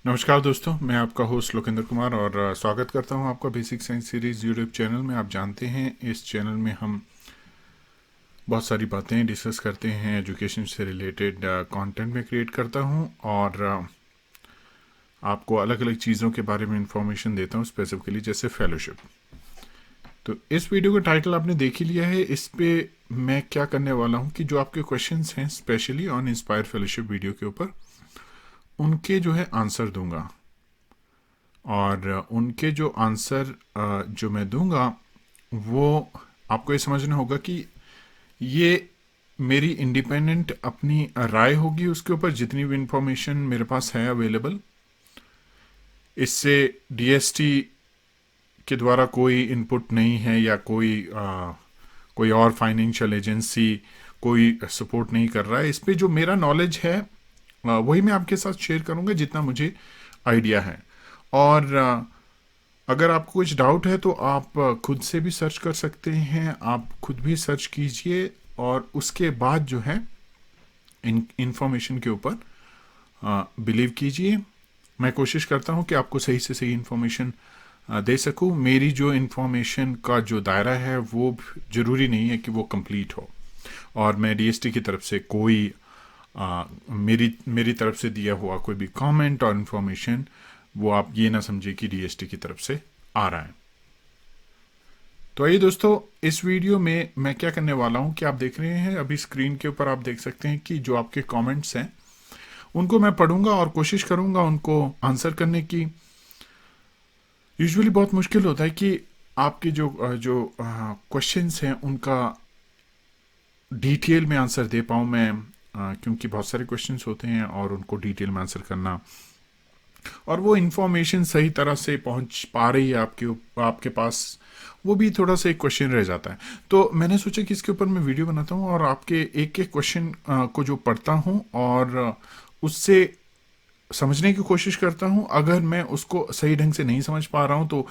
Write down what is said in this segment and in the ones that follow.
नमस्कार दोस्तों, मैं आपका होस्ट लोकेंद्र कुमार और स्वागत करता हूं आपका basic science series YouTube channel में। आप जानते हैं इस चैनल में हम बहुत सारी बातें डिस्कस करते हैं, एजुकेशन से रिलेटेड कंटेंट में क्रिएट करता हूं और आपको अलग अलग चीज़ों के बारे में इंफॉर्मेशन देता हूं, स्पेसिफिकली जैसे फेलोशिप। तो इस वीडियो का टाइटल आपने देख ही लिया है। इस पे मैं क्या करने वाला हूँ कि जो आपके क्वेश्चंस हैं specially on inspire fellowship video के ऊपर, उनके जो है आंसर दूंगा। और उनके जो आंसर जो मैं दूंगा वो आपको ये समझना होगा कि ये मेरी इंडिपेंडेंट अपनी राय होगी उसके ऊपर, जितनी भी इंफॉर्मेशन मेरे पास है अवेलेबल। इससे डीएसटी के द्वारा कोई इनपुट नहीं है या कोई और फाइनेंशियल एजेंसी कोई सपोर्ट नहीं कर रहा है। इस पे जो मेरा नॉलेज है वही मैं आपके साथ शेयर करूंगा जितना मुझे आइडिया है। और अगर आपको कुछ डाउट है तो आप खुद से भी सर्च कर सकते हैं, आप खुद भी सर्च कीजिए और उसके बाद जो है इन इंफॉर्मेशन के ऊपर बिलीव कीजिए। मैं कोशिश करता हूं कि आपको सही से सही इंफॉर्मेशन दे सकूं। मेरी जो इंफॉर्मेशन का जो दायरा है वो ज़रूरी नहीं है कि वो कंप्लीट हो, और मैं डीएसटी की तरफ से कोई मेरी तरफ से दिया हुआ कोई भी कमेंट और इंफॉर्मेशन वो आप ये ना समझिए कि डीएसटी की तरफ से आ रहा है। तो आइए दोस्तों, इस वीडियो में मैं क्या करने वाला हूं कि आप देख रहे हैं अभी स्क्रीन के ऊपर, आप देख सकते हैं कि जो आपके कमेंट्स हैं उनको मैं पढ़ूंगा और कोशिश करूंगा उनको आंसर करने की। यूजुअली बहुत मुश्किल होता है कि आपके जो जो क्वेश्चंस हैं उनका डिटेल में आंसर दे पाऊँ मैं, क्योंकि बहुत सारे क्वेश्चंस होते हैं और उनको डिटेल में आंसर करना और वो इन्फॉर्मेशन सही तरह से पहुंच पा रही है आपके पास, वो भी थोड़ा सा एक क्वेश्चन रह जाता है। तो मैंने सोचा कि इसके ऊपर मैं वीडियो बनाता हूँ और आपके एक एक क्वेश्चन को जो पढ़ता हूँ और उससे समझने की कोशिश करता हूँ। अगर मैं उसको सही ढंग से नहीं समझ पा रहा हूँ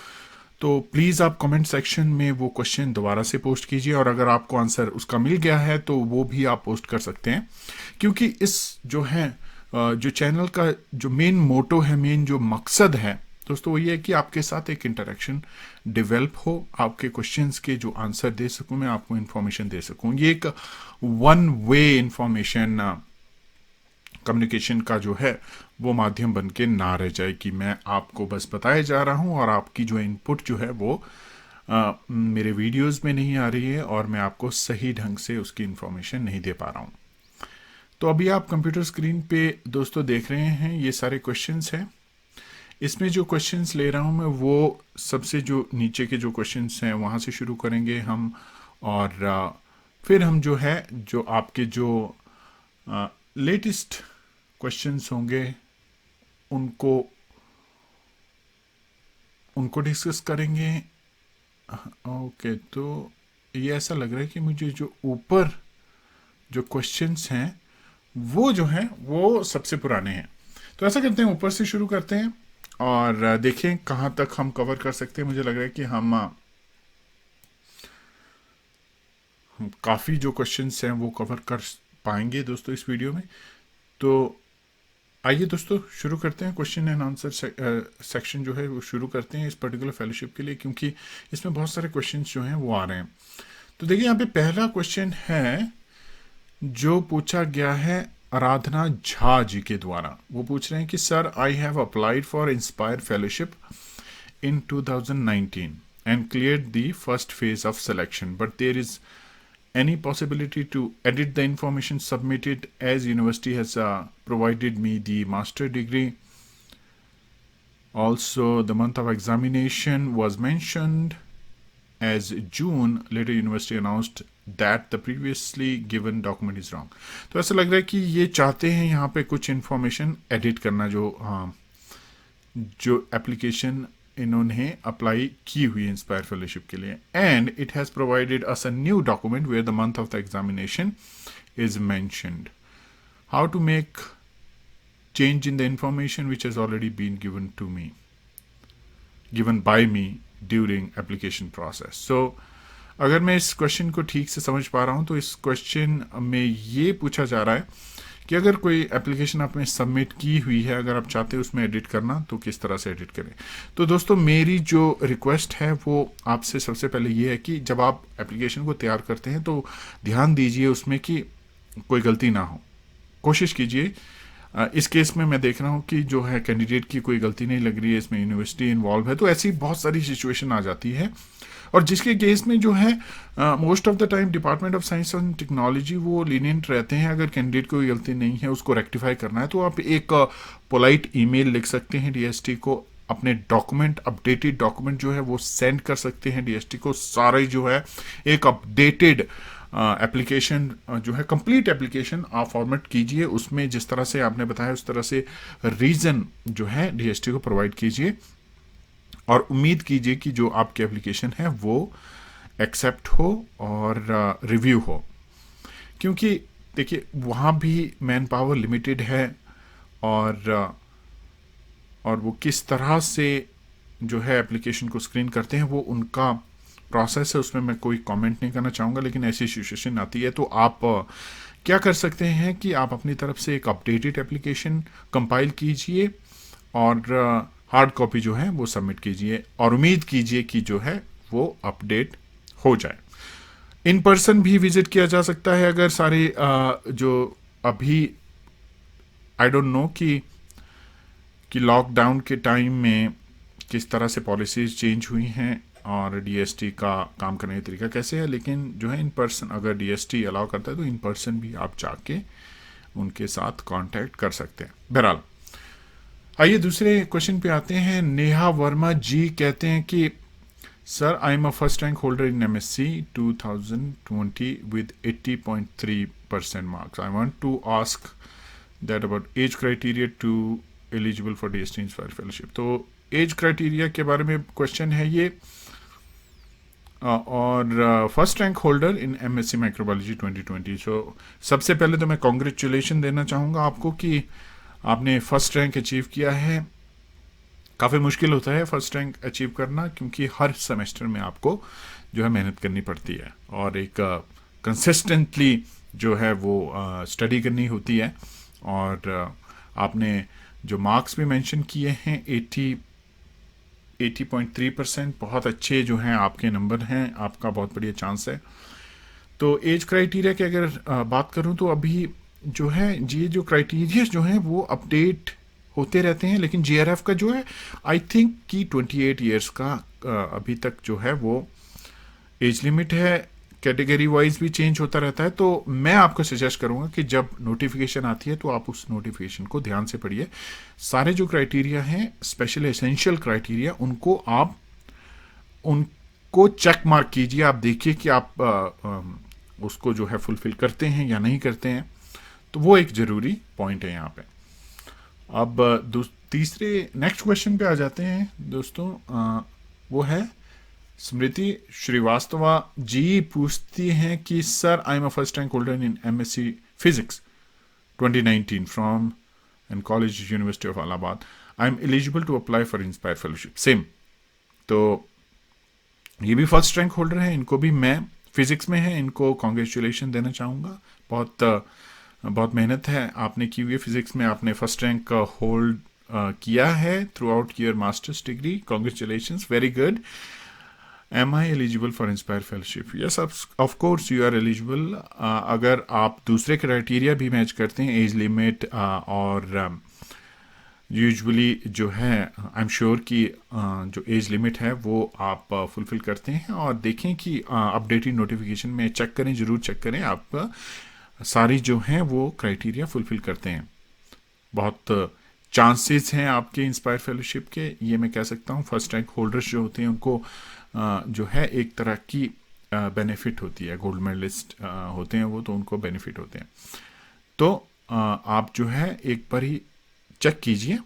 तो प्लीज़ आप कमेंट सेक्शन में वो क्वेश्चन दोबारा से पोस्ट कीजिए, और अगर आपको आंसर उसका मिल गया है तो वो भी आप पोस्ट कर सकते हैं। क्योंकि इस जो है जो चैनल का जो मेन मोटो है, मेन जो मकसद है दोस्तों, वो ये है कि आपके साथ एक इंटरेक्शन डेवलप हो, आपके क्वेश्चंस के जो आंसर दे सकूं, मैं आपको इन्फॉर्मेशन दे सकूं। ये एक वन वे इंफॉर्मेशन कम्युनिकेशन का जो है वो माध्यम बन के ना रह जाए कि मैं आपको बस बताए जा रहा हूं और आपकी जो इनपुट जो है वो मेरे वीडियोस में नहीं आ रही है और मैं आपको सही ढंग से उसकी इन्फॉर्मेशन नहीं दे पा रहा हूं। तो अभी आप कंप्यूटर स्क्रीन पे दोस्तों देख रहे हैं ये सारे क्वेश्चंस हैं। इसमें जो क्वेश्चंस ले रहा हूं मैं वो सबसे जो नीचे के जो क्वेश्चंस हैं वहां से शुरू करेंगे हम, और फिर हम जो है जो आपके जो लेटेस्ट क्वेश्चंस होंगे उनको उनको डिस्कस करेंगे। ओके, तो ये ऐसा लग रहा है कि मुझे जो ऊपर जो क्वेश्चंस हैं वो जो हैं वो सबसे पुराने हैं। तो ऐसा करते हैं, ऊपर से शुरू करते हैं और देखें कहाँ तक हम कवर कर सकते हैं। मुझे लग रहा है कि हम काफ़ी जो क्वेश्चंस हैं वो कवर कर पाएंगे दोस्तों इस वीडियो में। तो आइए दोस्तों शुरू करते हैं। क्वेश्चन एंड आंसर सेक्शन जो है वो शुरू करते हैं इस पर्टिकुलर फेलोशिप के लिए, क्योंकि इसमें बहुत सारे क्वेश्चंस जो हैं वो आ रहे हैं। तो देखिए यहाँ पे पहला क्वेश्चन है जो पूछा गया है आराधना झा जी के द्वारा। वो पूछ रहे हैं कि sir, I have applied for inspire fellowship in 2019 and cleared the first phase of selection, but there is any possibility to edit the information submitted as university has provided me the master degree. Also, the month of examination was mentioned as June. Later university announced that the previously given document is wrong. तो ऐसा लग रहा है कि ये चाहते हैं यहाँ पे कुछ इंफॉर्मेशन एडिट करना, जो एप्लीकेशन इन्होंने अप्लाई की हुई इंस्पायर फेलोशिप के लिए। And it has provided us a new document where the month of the examination is mentioned. How to make change in the information which has already been given by me during application process. So अगर मैं इस question को ठीक से समझ पा रहा हूँ तो इस क्वेश्चन में ये पूछा जा रहा है कि अगर कोई एप्लीकेशन आपने सबमिट की हुई है, अगर आप चाहते हैं उसमें एडिट करना, तो किस तरह से एडिट करें। तो दोस्तों, मेरी जो रिक्वेस्ट है वो आपसे सबसे पहले ये है कि जब आप एप्लीकेशन को तैयार करते हैं तो ध्यान दीजिए उसमें कि कोई गलती ना हो। कोशिश कीजिए। इस केस में मैं देख रहा हूँ कि जो है कैंडिडेट की कोई गलती नहीं लग रही है, इसमें यूनिवर्सिटी इन्वॉल्व है, तो ऐसी बहुत सारी सिचुएशन आ जाती है। और जिसके केस में जो है most of the time department of science and technology वो लीनियंट रहते हैं। अगर कैंडिडेट को कोई गलती नहीं है, उसको रेक्टिफाई करना है, तो आप एक पोलाइट ईमेल लिख सकते हैं डीएसटी को, अपने डॉक्यूमेंट, अपडेटेड डॉक्यूमेंट जो है वो सेंड कर सकते हैं डीएसटी को। सारे जो है एक अपडेटेड एप्लीकेशन जो है, कंप्लीट एप्लीकेशन आप फॉर्मेट कीजिए, उसमें जिस तरह से आपने बताया उस तरह से रीजन जो है डीएसटी को प्रोवाइड कीजिए, और उम्मीद कीजिए कि जो आपकी एप्लीकेशन है वो एक्सेप्ट हो और रिव्यू हो। क्योंकि देखिए वहाँ भी मैन पावर लिमिटेड है, और वो किस तरह से जो है एप्लीकेशन को स्क्रीन करते हैं वो उनका प्रोसेस है, उसमें मैं कोई कमेंट नहीं करना चाहूँगा। लेकिन ऐसी सिचुएशन आती है तो आप क्या कर सकते हैं कि आप अपनी तरफ से एक अपडेटेड एप्लीकेशन कंपाइल कीजिए और हार्ड कॉपी जो है वो सबमिट कीजिए, और उम्मीद कीजिए कि जो है वो अपडेट हो जाए। इन पर्सन भी विजिट किया जा सकता है अगर सारे जो अभी आई डोंट नो कि लॉकडाउन के टाइम में किस तरह से पॉलिसीज चेंज हुई हैं और डीएसटी का काम करने का तरीका कैसे है, लेकिन जो है इन पर्सन अगर डीएसटी अलाउ करता है तो इन पर्सन भी आप जाके उनके साथ कांटेक्ट कर सकते हैं। बहरहाल, आइए दूसरे क्वेश्चन पे आते हैं। नेहा वर्मा जी कहते हैं कि sir, I am a first rank holder in MSc 2020 with 80.3% marks. I want to ask that about age criteria to eligible for DST inspire fellowship. तो एज क्राइटेरिया के बारे में क्वेश्चन है ये, और first rank holder in MSc microbiology 2020। So सबसे पहले तो मैं कॉन्ग्रेचुलेशन देना चाहूँगा आपको कि आपने फर्स्ट रैंक अचीव किया है। काफ़ी मुश्किल होता है फर्स्ट रैंक अचीव करना, क्योंकि हर सेमेस्टर में आपको जो है मेहनत करनी पड़ती है और एक कंसिस्टेंटली जो है वो स्टडी करनी होती है। और आपने जो मार्क्स भी मेंशन किए हैं 80.3%, बहुत अच्छे जो हैं आपके नंबर हैं, आपका बहुत बढ़िया चांस है। तो एज क्राइटेरिया की अगर बात करूं तो अभी जो है ये जो क्राइटेरिया जो हैं वो अपडेट होते रहते हैं, लेकिन जीआरएफ का जो है आई थिंक कि 28 ईयर्स का अभी तक जो है वो एज लिमिट है। कैटेगरी वाइज भी चेंज होता रहता है, तो मैं आपको सजेस्ट करूंगा कि जब नोटिफिकेशन आती है तो आप उस नोटिफिकेशन को ध्यान से पढ़िए। सारे जो क्राइटेरिया हैं, स्पेशल एसेंशियल क्राइटेरिया, उनको चेक मार्क कीजिए। आप देखिए कि आप उसको जो है फुलफिल करते हैं या नहीं करते हैं, तो वो एक ज़रूरी पॉइंट है यहाँ पे। अब तीसरे नेक्स्ट क्वेश्चन पे आ जाते हैं दोस्तों। वो है स्मृति श्रीवास्तवा जी पूछती हैं कि sir, I am a first rank holder in MSc physics 2019 from an college university of Allahabad. I am eligible to apply for inspire fellowship. Same, तो ये भी फर्स्ट रैंक होल्डर है, इनको भी मैं फिजिक्स में है, इनको कॉन्ग्रेचुलेशन देना चाहूँगा। बहुत मेहनत है आपने की हुई है फिजिक्स में, आपने फर्स्ट रैंक होल्ड किया है throughout your masters degree. Congratulations, very good. Am I eligible for inspire fellowship? Yes, of course you are eligible. अगर आप दूसरे क्राइटेरिया भी मैच करते हैं, एज लिमिट और यूजुअली जो है आई एम श्योर कि जो एज लिमिट है वो आप फुलफिल करते हैं। और देखें कि अपडेटेड नोटिफिकेशन में चेक करें, ज़रूर चेक करें, आप सारी जो हैं वो क्राइटेरिया फुलफिल करते हैं। बहुत चांसेस हैं आपके इंस्पायर फेलोशिप के, ये मैं कह सकता हूँ। फर्स्ट रैंक होल्डर्स जो होते हैं उनको जो है एक तरह की बेनिफिट होती है, गोल्ड मेडलिस्ट होते हैं वो, तो उनको बेनिफिट होते हैं। तो आप जो है एक बार ही चेक कीजिए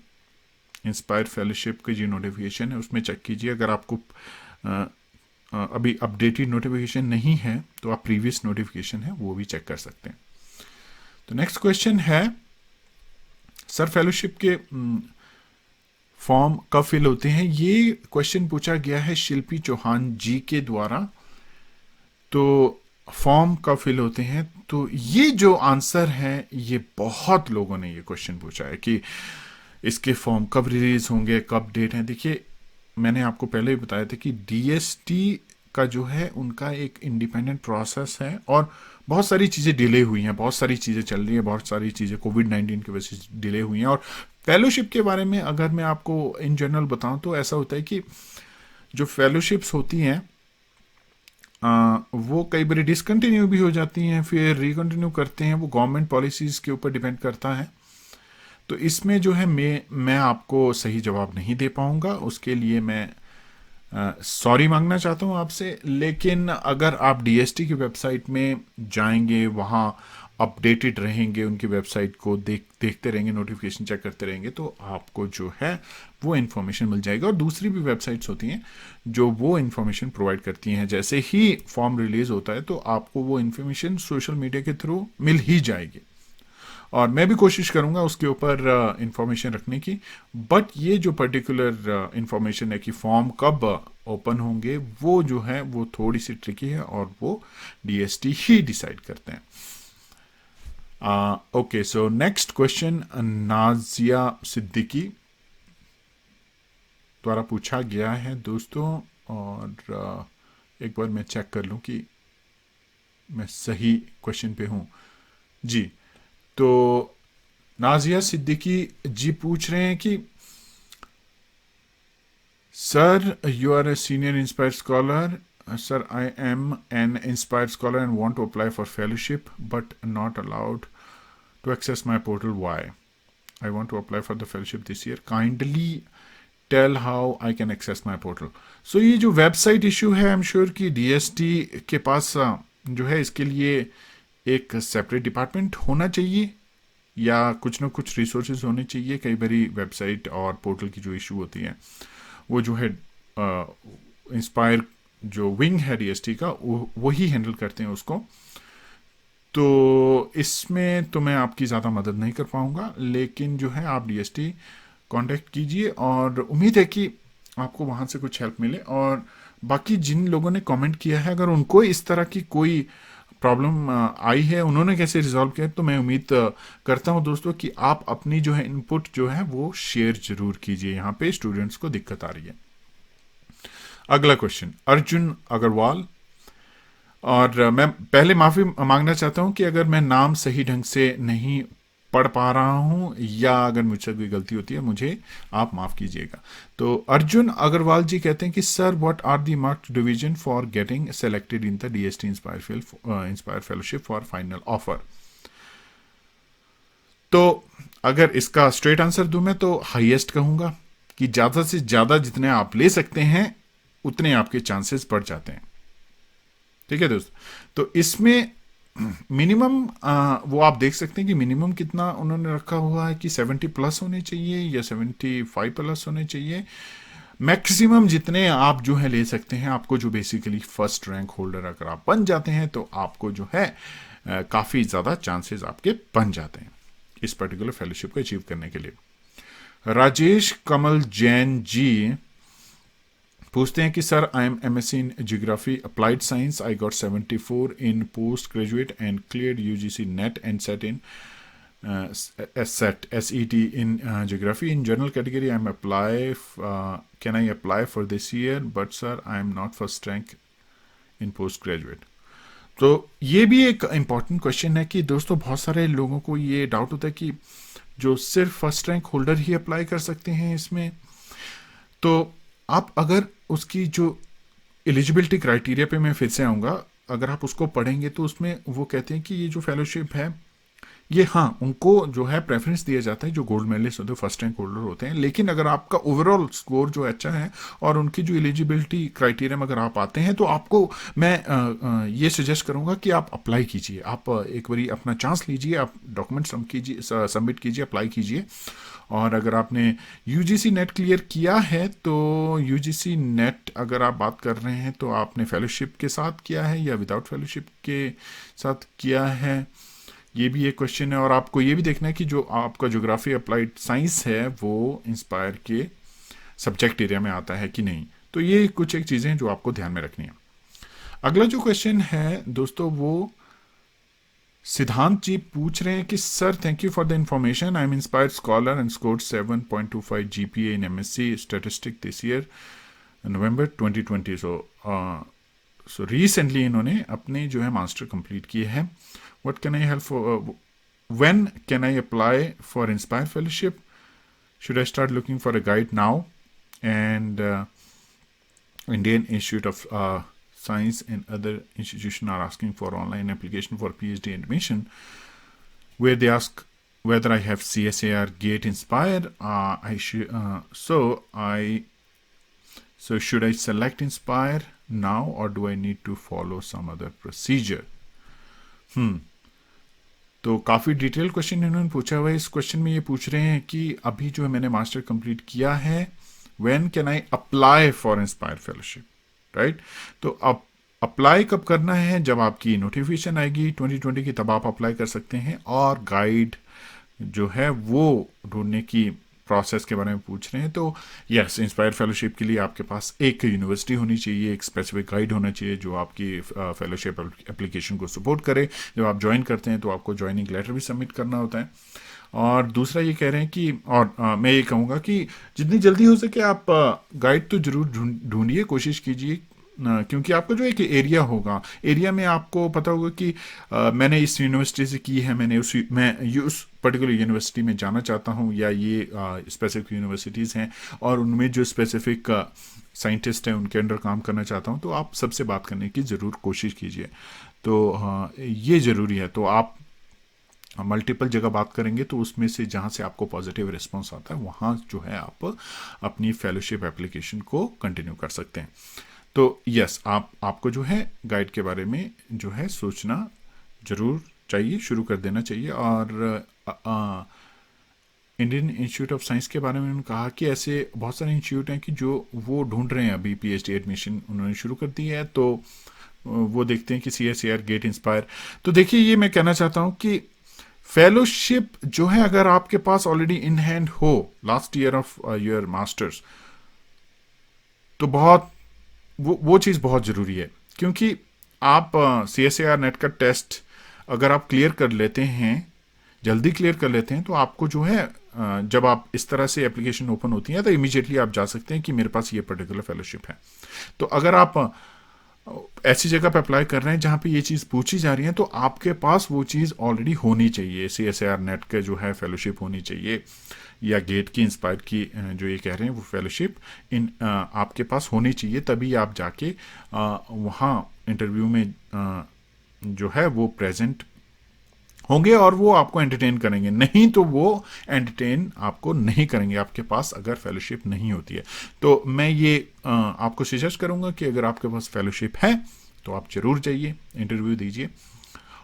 इंस्पायर फेलोशिप की जो नोटिफिकेशन है उसमें चेक कीजिए। अगर आपको अभी अपडेटेड नोटिफिकेशन नहीं है तो आप प्रीवियस नोटिफिकेशन है वो भी चेक कर सकते हैं। तो नेक्स्ट क्वेश्चन है, सर फेलोशिप के फॉर्म कब फिल होते हैं? ये क्वेश्चन पूछा गया है शिल्पी चौहान जी के द्वारा। तो फॉर्म कब फिल होते हैं, तो ये जो आंसर है, ये बहुत लोगों ने ये क्वेश्चन पूछा है कि इसके फॉर्म कब रिलीज होंगे, कब डेट है। देखिए, मैंने आपको पहले ही बताया था कि डीएसटी का जो है उनका एक इंडिपेंडेंट प्रोसेस है और बहुत सारी चीज़ें डिले हुई हैं, बहुत सारी चीज़ें चल रही हैं, बहुत सारी चीज़ें कोविड-19 की वजह से डिले हुई हैं। और फेलोशिप के बारे में अगर मैं आपको इन जनरल बताऊं तो ऐसा होता है कि जो फेलोशिप्स होती हैं वो कई बार डिसकंटिन्यू भी हो जाती हैं, फिर रिकंटिन्यू करते हैं, वो गवर्नमेंट पॉलिसीज़ के ऊपर डिपेंड करता है। तो इसमें जो है मैं आपको सही जवाब नहीं दे पाऊंगा, उसके लिए मैं सॉरी मांगना चाहता हूँ आपसे। लेकिन अगर आप डीएसटी की वेबसाइट में जाएंगे, वहाँ अपडेटेड रहेंगे, उनकी वेबसाइट को देखते रहेंगे, नोटिफिकेशन चेक करते रहेंगे, तो आपको जो है वो इन्फॉर्मेशन मिल जाएगी। और दूसरी भी वेबसाइट्स होती हैं जो वो इन्फॉर्मेशन प्रोवाइड करती हैं। जैसे ही फॉर्म रिलीज होता है तो आपको वो इन्फॉर्मेशन सोशल मीडिया के थ्रू मिल ही जाएगी, और मैं भी कोशिश करूंगा उसके ऊपर इंफॉर्मेशन रखने की। बट ये जो पर्टिकुलर इंफॉर्मेशन है कि फॉर्म कब ओपन होंगे, वो जो है वो थोड़ी सी ट्रिकी है और वो डीएसटी ही डिसाइड करते हैं। Okay, so next question Nazia Siddiqui द्वारा पूछा गया है दोस्तों, और एक बार मैं चेक कर लूं कि मैं सही क्वेश्चन पे हूं। जी, तो नाजिया सिद्दीकी जी पूछ रहे हैं कि sir, you are a senior INSPIRE scholar. Sir, I am an INSPIRE scholar and want to apply for fellowship but not allowed to access my portal. Why? I want to apply for the fellowship this year. Kindly tell how I can access my portal. So ये जो website issue है, I am sure कि DST के पास जो है इसके लिए एक सेपरेट डिपार्टमेंट होना चाहिए या कुछ ना कुछ रिसोर्सेज होने चाहिए। कई बारी वेबसाइट और पोर्टल की जो इशू होती है वो जो है इंस्पायर जो विंग है डीएसटी का वही हैंडल करते हैं उसको। तो इसमें तो मैं आपकी ज़्यादा मदद नहीं कर पाऊंगा, लेकिन जो है आप डीएसटी कांटेक्ट कीजिए और उम्मीद है कि आपको वहाँ से कुछ हेल्प मिले। और बाकी जिन लोगों ने कमेंट किया है, अगर उनको इस तरह की कोई प्रॉब्लम आई है, उन्होंने कैसे रिजॉल्व किया, तो मैं उम्मीद करता हूँ दोस्तों कि आप अपनी जो है इनपुट जो है वो शेयर जरूर कीजिए। यहाँ पे स्टूडेंट्स को दिक्कत आ रही है। अगला क्वेश्चन अर्जुन अग्रवाल, और मैं पहले माफ़ी मांगना चाहता हूं कि अगर मैं नाम सही ढंग से नहीं पढ़ पा रहा हूं या अगर मुझसे कोई गलती होती है, मुझे आप माफ़ कीजिएगा। तो अर्जुन अग्रवाल जी कहते हैं कि sir, what are the marks division for getting selected in the DST inspire fellowship for final offer. तो अगर इसका स्ट्रेट आंसर दूं मैं तो हाईएस्ट कहूंगा कि ज़्यादा से ज़्यादा जितने आप ले सकते हैं उतने आपके चांसेस बढ़ जाते हैं। ठीक है दोस्त, तो इसमें मिनिमम वो आप देख सकते हैं कि मिनिमम कितना उन्होंने रखा हुआ है कि 70 प्लस होने चाहिए या 75 प्लस होने चाहिए। मैक्सिमम जितने आप जो है ले सकते हैं, आपको जो बेसिकली फर्स्ट रैंक होल्डर अगर आप बन जाते हैं तो आपको जो है काफ़ी ज़्यादा चांसेस आपके बन जाते हैं इस पर्टिकुलर फेलोशिप को अचीव करने के लिए। राजेश कमल जैन जी पूछते हैं कि sir, I M MSc in geography applied science, I got 74 in post graduate and cleared UGC net and set in SET in geography. In general category, can I apply for this year? But sir, I am not first rank in postgraduate. तो ये भी एक important question है कि दोस्तों बहुत सारे लोगों को ये डाउट होता है कि जो सिर्फ फर्स्ट रैंक होल्डर ही अप्लाई कर सकते हैं इसमें। तो आप अगर उसकी जो एलिजिबिलिटी क्राइटेरिया पे मैं फिर से आऊँगा, अगर आप उसको पढ़ेंगे तो उसमें वो कहते हैं कि ये जो फेलोशिप है ये, हाँ, उनको जो है प्रेफरेंस दिया जाता है जो गोल्ड मेडलिस्ट होते हैं, फर्स्ट रैंक होल्डर होते हैं। लेकिन अगर आपका ओवरऑल स्कोर जो अच्छा है और उनकी जो एलिजिबिलिटी क्राइटेरिया में अगर आप आते हैं तो आपको मैं ये सजेस्ट करूंगा कि आप अप्लाई कीजिए। आप एक बारी अपना चांस लीजिए, आप डॉक्यूमेंट सबमिट कीजिए, अप्लाई कीजिए। और अगर आपने यूजीसी नेट क्लियर किया है तो यूजीसी नेट अगर आप बात कर रहे हैं तो आपने फेलोशिप के साथ किया है या विदाउट फेलोशिप के साथ किया है, ये भी एक क्वेश्चन है। और आपको ये भी देखना है कि जो आपका ज्योग्राफी अप्लाइड साइंस है वो इंस्पायर के सब्जेक्ट एरिया में आता है कि नहीं। तो ये कुछ एक चीज़ें हैं जो आपको ध्यान में रखनी है। अगला जो क्वेश्चन है दोस्तों वो सिद्धांत जी पूछ रहे हैं कि sir thank you for the information, I am inspired scholar and scored 7.25 GPA in MSc statistic this year November 2020। So recently इन्होंने अपने जो है मास्टर कंप्लीट किए हैं। What can I help for, when can I apply for inspire fellowship, should I start looking for a guide now, and Indian Institute of Science and other institutions are asking for online application for PhD admission, where they ask whether I have CSAR, GATE, Inspire. So should I select Inspire now, or do I need to follow some other procedure? तो काफ़ी detail question इन्होंने पूछा हुआ है। इस question में ये पूछ रहे हैं कि अभी जो है मैंने मास्टर कंप्लीट किया है, when can I apply for inspire fellowship, right. तो अब अप्लाई कब करना है, जब आपकी नोटिफिकेशन आएगी 2020 की तब आप अप्लाई कर सकते हैं। और गाइड जो है वो ढूंढने की प्रोसेस के बारे में पूछ रहे हैं। तो यस, इंस्पायर फेलोशिप के लिए आपके पास एक यूनिवर्सिटी होनी चाहिए, एक स्पेसिफिक गाइड होना चाहिए जो आपकी फेलोशिप एप्लीकेशन को सपोर्ट करे। जब आप ज्वाइन करते हैं तो आपको ज्वाइनिंग लेटर भी सबमिट करना होता है। और दूसरा ये कह रहे हैं कि मैं ये कहूँगा कि जितनी जल्दी हो सके आप गाइड तो जरूर ढूंढिए, कोशिश कीजिए, क्योंकि आपका जो एक एरिया होगा, एरिया में आपको पता होगा कि मैंने इस यूनिवर्सिटी से की है, मैं उस पर्टिकुलर यूनिवर्सिटी में जाना चाहता हूँ, या ये स्पेसिफिक यूनिवर्सिटीज़ हैं और उनमें जो स्पेसिफिक साइंटिस्ट हैं उनके अंडर काम करना चाहता हूँ, तो आप सबसे बात करने की ज़रूर कोशिश कीजिए। तो ये ज़रूरी है। तो आप मल्टीपल जगह बात करेंगे तो उसमें से जहाँ से आपको पॉजिटिव रिस्पॉन्स आता है वहाँ जो है आप अपनी फेलोशिप एप्लीकेशन को कंटिन्यू कर सकते हैं। तो यस, आपको जो है गाइड के बारे में जो है सोचना जरूर चाहिए, शुरू कर देना चाहिए। और इंडियन इंस्टीट्यूट ऑफ साइंस के बारे में उन्होंने कहा कि ऐसे बहुत सारे इंस्टीट्यूट हैं कि जो वो ढूंढ रहे हैं, अभी पीएचडी एडमिशन उन्होंने शुरू कर दी है, तो वो देखते हैं कि CSAR, गेट, इंस्पायर। तो देखिए, ये मैं कहना चाहता हूँ कि फेलोशिप जो है अगर आपके पास ऑलरेडी इन हैंड हो last year of your masters, तो बहुत वो चीज़ बहुत ज़रूरी है। क्योंकि आप CSAR नेट का टेस्ट अगर आप क्लियर कर लेते हैं, जल्दी क्लियर कर लेते हैं, तो आपको जो है जब आप इस तरह से एप्लीकेशन ओपन होती है तो इमीडिएटली आप जा सकते हैं कि मेरे पास ये पर्टिकुलर फेलोशिप है। तो अगर आप ऐसी जगह पे अप्लाई कर रहे हैं जहाँ पे ये चीज़ पूछी जा रही है, तो आपके पास वो चीज़ ऑलरेडी होनी चाहिए। CSAR नेट का जो है फेलोशिप होनी चाहिए, या गेट की, इंस्पायर की जो ये कह रहे हैं वो फेलोशिप आपके पास होनी चाहिए, तभी आप जाके वहाँ इंटरव्यू में जो है वो प्रेजेंट होंगे और वो आपको एंटरटेन करेंगे। नहीं तो वो एंटरटेन आपको नहीं करेंगे आपके पास अगर फेलोशिप नहीं होती है। तो मैं ये आपको सजेस्ट करूंगा कि अगर आपके पास फेलोशिप है तो आप जरूर जाइए, इंटरव्यू दीजिए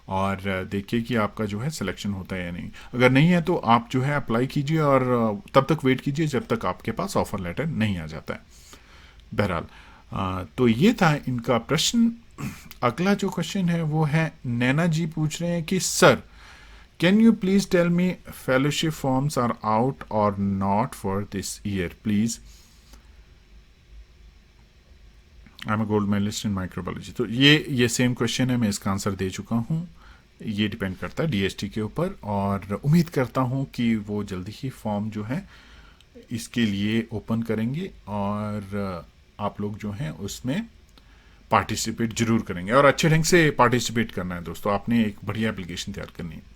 और देखिए कि आपका जो है सिलेक्शन होता है या नहीं। अगर नहीं है तो आप जो है अप्लाई कीजिए और तब तक वेट कीजिए जब तक आपके पास ऑफर लेटर नहीं आ जाता है। बहरहाल तो ये था इनका प्रश्न। अगला जो क्वेश्चन है वो है, नैना जी पूछ रहे हैं कि sir can you please tell me fellowship forms are out or not for this year please, I'm a gold medalist in microbiology। तो ये सेम क्वेश्चन है, मैं इसका आंसर दे चुका हूँ। ये डिपेंड करता है DST के ऊपर, और उम्मीद करता हूँ कि वो जल्दी ही फॉर्म जो है इसके लिए ओपन करेंगे और आप लोग जो हैं उसमें पार्टिसिपेट जरूर करेंगे। और अच्छे ढंग से पार्टिसिपेट करना है दोस्तों, आपने एक बढ़िया एप्लीकेशन तैयार करनी है।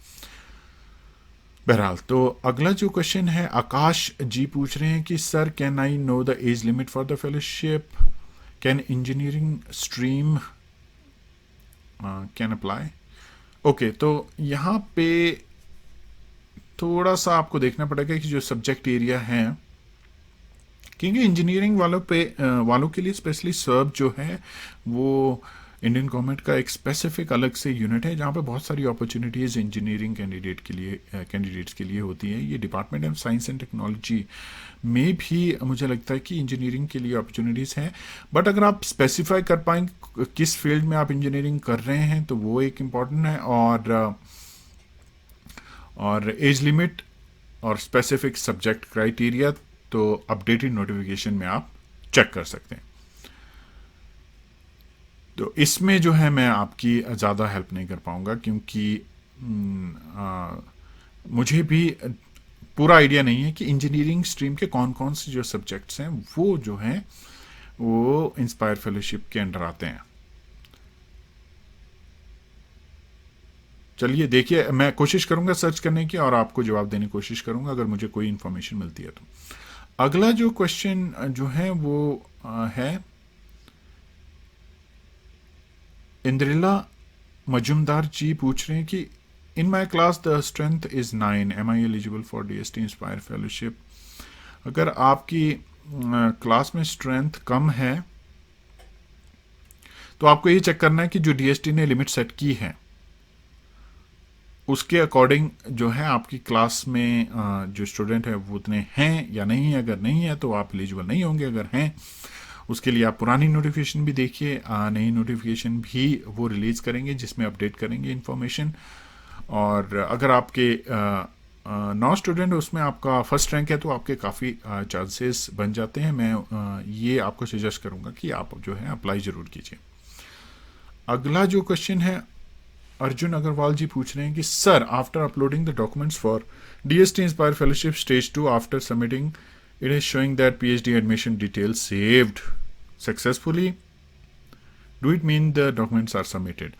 बहरहाल तो अगला जो क्वेश्चन है, आकाश जी पूछ रहे हैं कि sir can I know the age limit for the fellowship, can engineering stream can apply. Okay, तो यहाँ पे थोड़ा सा आपको देखना पड़ेगा कि जो सब्जेक्ट एरिया है, क्योंकि इंजीनियरिंग वालों के लिए स्पेशली सर्व जो है वो इंडियन गवर्नमेंट का एक स्पेसिफिक अलग से यूनिट है जहाँ पे बहुत सारी अपॉर्चुनिटीज़ इंजीनियरिंग कैंडिडेट्स के लिए होती है। ये department of science and technology में भी मुझे लगता है कि इंजीनियरिंग के लिए अपॉर्चुनिटीज़ हैं, बट अगर आप स्पेसिफाई कर पाएंगे किस फील्ड में आप इंजीनियरिंग कर रहे हैं तो वो एक इम्पॉर्टेंट है। और एज लिमिट और स्पेसिफिक सब्जेक्ट क्राइटेरिया तो अपडेटेड नोटिफिकेशन में आप चेक कर सकते हैं। तो इसमें जो है मैं आपकी ज़्यादा हेल्प नहीं कर पाऊँगा, क्योंकि मुझे भी पूरा आइडिया नहीं है कि इंजीनियरिंग स्ट्रीम के कौन कौन से जो सब्जेक्ट्स हैं वो जो हैं वो इंस्पायर फेलोशिप के अंडर आते हैं। चलिए देखिए, मैं कोशिश करूंगा सर्च करने की और आपको जवाब देने की कोशिश करूंगा अगर मुझे कोई इन्फॉर्मेशन मिलती है तो। अगला जो क्वेश्चन जो है वो है इंद्रिला मजुमदार जी पूछ रहे हैं कि in my class the strength is 9, am I eligible for DST inspire fellowship. अगर आपकी क्लास में स्ट्रेंथ कम है तो आपको ये चेक करना है कि जो DST ने लिमिट सेट की है उसके अकॉर्डिंग जो है आपकी क्लास में जो स्टूडेंट है वो उतने हैं या नहीं है। अगर नहीं है तो आप एलिजिबल नहीं होंगे, अगर हैं उसके लिए आप पुरानी नोटिफिकेशन भी देखिए, नई नोटिफिकेशन भी वो रिलीज़ करेंगे जिसमें अपडेट करेंगे इन्फॉर्मेशन। और अगर आपके 9 स्टूडेंट उसमें आपका फर्स्ट रैंक है तो आपके काफ़ी चांसेस बन जाते हैं। मैं ये आपको सजेस्ट करूँगा कि आप जो है अप्लाई ज़रूर कीजिए। अगला जो क्वेश्चन है अर्जुन अग्रवाल जी पूछ रहे हैं कि sir after uploading the documents for DST inspire fellowship stage 2 after submitting it is showing that PhD admission details saved successfully, do it mean the documents are submitted.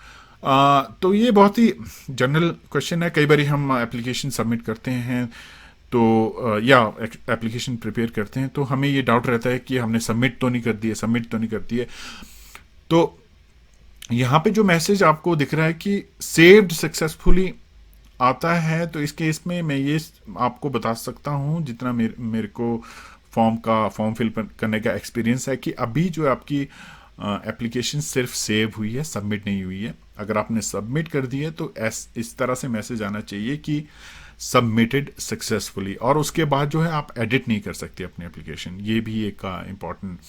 तो ये बहुत ही जनरल क्वेश्चन है। कई बार हम एप्लीकेशन सबमिट करते हैं तो या एप्लीकेशन प्रिपेयर करते हैं तो हमें ये डाउट रहता है कि हमने सबमिट तो नहीं कर दिए। तो यहाँ पे जो मैसेज आपको दिख रहा है कि सेव्ड सक्सेसफुली आता है, तो इस केस में मैं ये आपको बता सकता हूँ जितना मेरे को फॉर्म फिल करने का एक्सपीरियंस है कि अभी जो आपकी एप्लीकेशन सिर्फ सेव हुई है, सबमिट नहीं हुई है। अगर आपने सबमिट कर दी है तो इस तरह से मैसेज आना चाहिए कि सबमिटेड सक्सेसफुली, और उसके बाद जो है आप एडिट नहीं कर सकते अपनी एप्लीकेशन। ये भी एक इम्पॉर्टेंट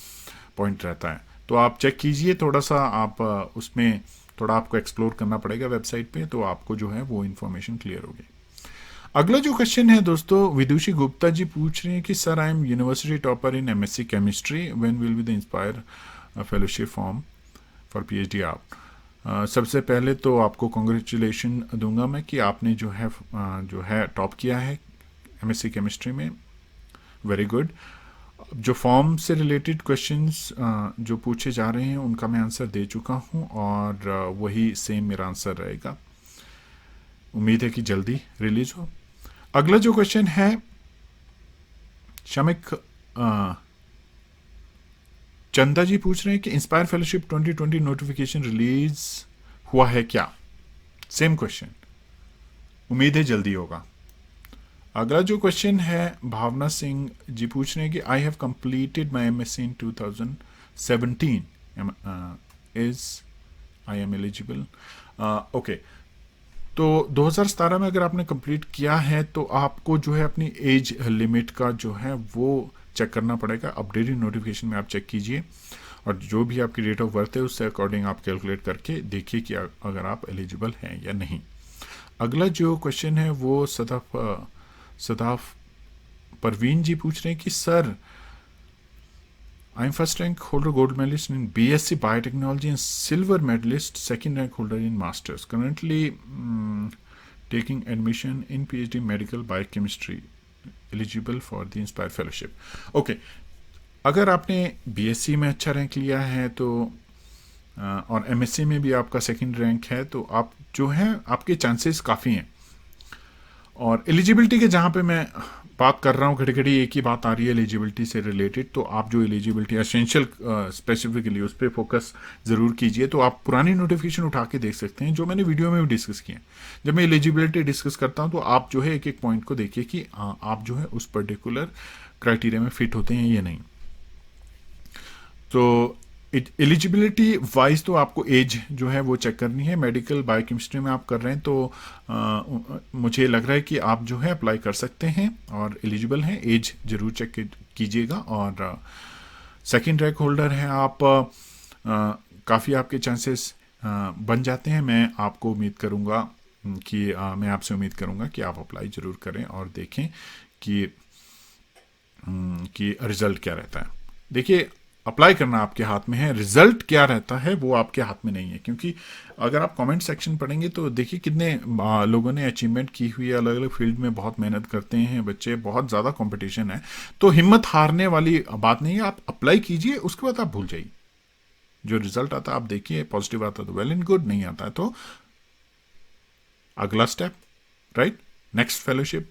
पॉइंट रहता है। तो आप चेक कीजिए थोड़ा सा, आप उसमें थोड़ा आपको एक्सप्लोर करना पड़ेगा वेबसाइट पे, तो आपको जो है वो इन्फॉर्मेशन क्लियर होगी। अगला जो क्वेश्चन है दोस्तों विदुषी गुप्ता जी पूछ रहे हैं कि sir I M university topper in MSc chemistry, when will be the inspire fellowship form for PhD आप। सबसे पहले तो आपको कॉन्ग्रेचुलेशन दूंगा मैं कि आपने जो है टॉप किया है MSc केमिस्ट्री में, वेरी गुड। जो फॉर्म से रिलेटेड क्वेश्चंस जो पूछे जा रहे हैं उनका मैं आंसर दे चुका हूं और वही सेम मेरा आंसर रहेगा। उम्मीद है कि जल्दी रिलीज हो। अगला जो क्वेश्चन है शमिक चंदा जी पूछ रहे हैं कि इंस्पायर फेलोशिप 2020 नोटिफिकेशन रिलीज हुआ है क्या? सेम क्वेश्चन, उम्मीद है जल्दी होगा। अगला जो क्वेश्चन है भावना सिंह जी पूछ रहे हैं कि I have completed my MSc in 2017, is I am eligible. Okay, तो 2017 में अगर आपने कंप्लीट किया है तो आपको जो है अपनी एज लिमिट का जो है वो चेक करना पड़ेगा। अपडेटेड नोटिफिकेशन में आप चेक कीजिए और जो भी आपकी डेट ऑफ बर्थ है उससे अकॉर्डिंग आप कैलकुलेट करके देखिए कि अगर आप एलिजिबल हैं या नहीं। अगला जो क्वेश्चन है वो सदाफ परवीन जी पूछ रहे हैं कि sir I am first rank holder gold medallist in BSc biotechnology and silver medallist second rank holder in masters, currently taking admission in PhD medical biochemistry, eligible for the inspire fellowship. Okay, अगर आपने BSc में अच्छा rank लिया है तो और MSc में भी आपका सेकंड रैंक है तो आप जो है आपके चांसेस काफ़ी हैं। और एलिजिबिलिटी के जहाँ पे मैं बात कर रहा हूँ घड़ी घड़ी एक ही बात आ रही है एलिजिबिलिटी से रिलेटेड, तो आप जो एलिजिबिलिटी एसेंशियल स्पेसिफिकली उस पर फोकस ज़रूर कीजिए। तो आप पुरानी नोटिफिकेशन उठा के देख सकते हैं जो मैंने वीडियो में भी डिस्कस किए। जब मैं एलिजिबिलिटी डिस्कस करता हूँ तो आप जो है एक एक पॉइंट को देखिए कि आप जो है उस पर्टिकुलर क्राइटेरिया में फिट होते हैं या नहीं। तो एलिजिबिलिटी वाइज तो आपको एज जो है वो चेक करनी है। मेडिकल बायोकेमिस्ट्री में आप कर रहे हैं तो मुझे लग रहा है कि आप जो है अप्लाई कर सकते हैं और एलिजिबल हैं। एज जरूर चेक कीजिएगा। और सेकंड रैंक होल्डर हैं आप, काफ़ी आपके चांसेस बन जाते हैं। मैं आपको उम्मीद करूँगा कि मैं आपसे उम्मीद करूँगा कि आप अप्लाई ज़रूर करें और देखें कि रिज़ल्ट क्या रहता है। देखिए अप्लाई करना आपके हाथ में है, रिजल्ट क्या रहता है वो आपके हाथ में नहीं है। क्योंकि अगर आप कमेंट सेक्शन पढ़ेंगे तो देखिए कितने लोगों ने अचीवमेंट की हुई है, अलग अलग फील्ड में बहुत मेहनत करते हैं बच्चे, बहुत ज़्यादा कंपटीशन है। तो हिम्मत हारने वाली बात नहीं है, आप अप्लाई कीजिए, उसके बाद आप भूल जाइए। जो रिजल्ट आता है आप देखिए, पॉजिटिव आता है तो वेल एंड गुड, नहीं आता है तो अगला स्टेप, राइट, नेक्स्ट फेलोशिप।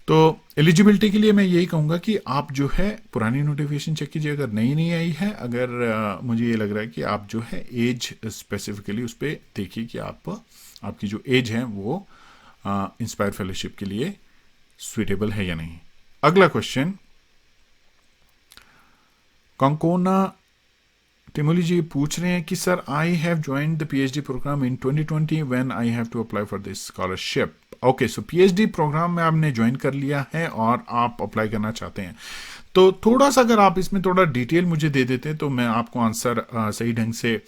तो एलिजिबिलिटी के लिए मैं यही कहूँगा कि आप जो है पुरानी नोटिफिकेशन चेक कीजिए, अगर नई नहीं आई है, अगर मुझे ये लग रहा है कि आप जो है एज स्पेसिफिकली उस पर देखिए कि आपकी जो एज है वो इंस्पायर फेलोशिप के लिए सुइटेबल है या नहीं। अगला क्वेश्चन, कंकोना तिमोली जी पूछ रहे हैं कि sir I have joined the PhD programme in 2020 when I have to apply for this scholarship. Okay, so PhD programme में आपने ज्वाइन कर लिया है और आप अप्लाई करना चाहते हैं, तो थोड़ा सा अगर आप इसमें थोड़ा डिटेल मुझे दे देते तो मैं आपको आंसर सही ढंग से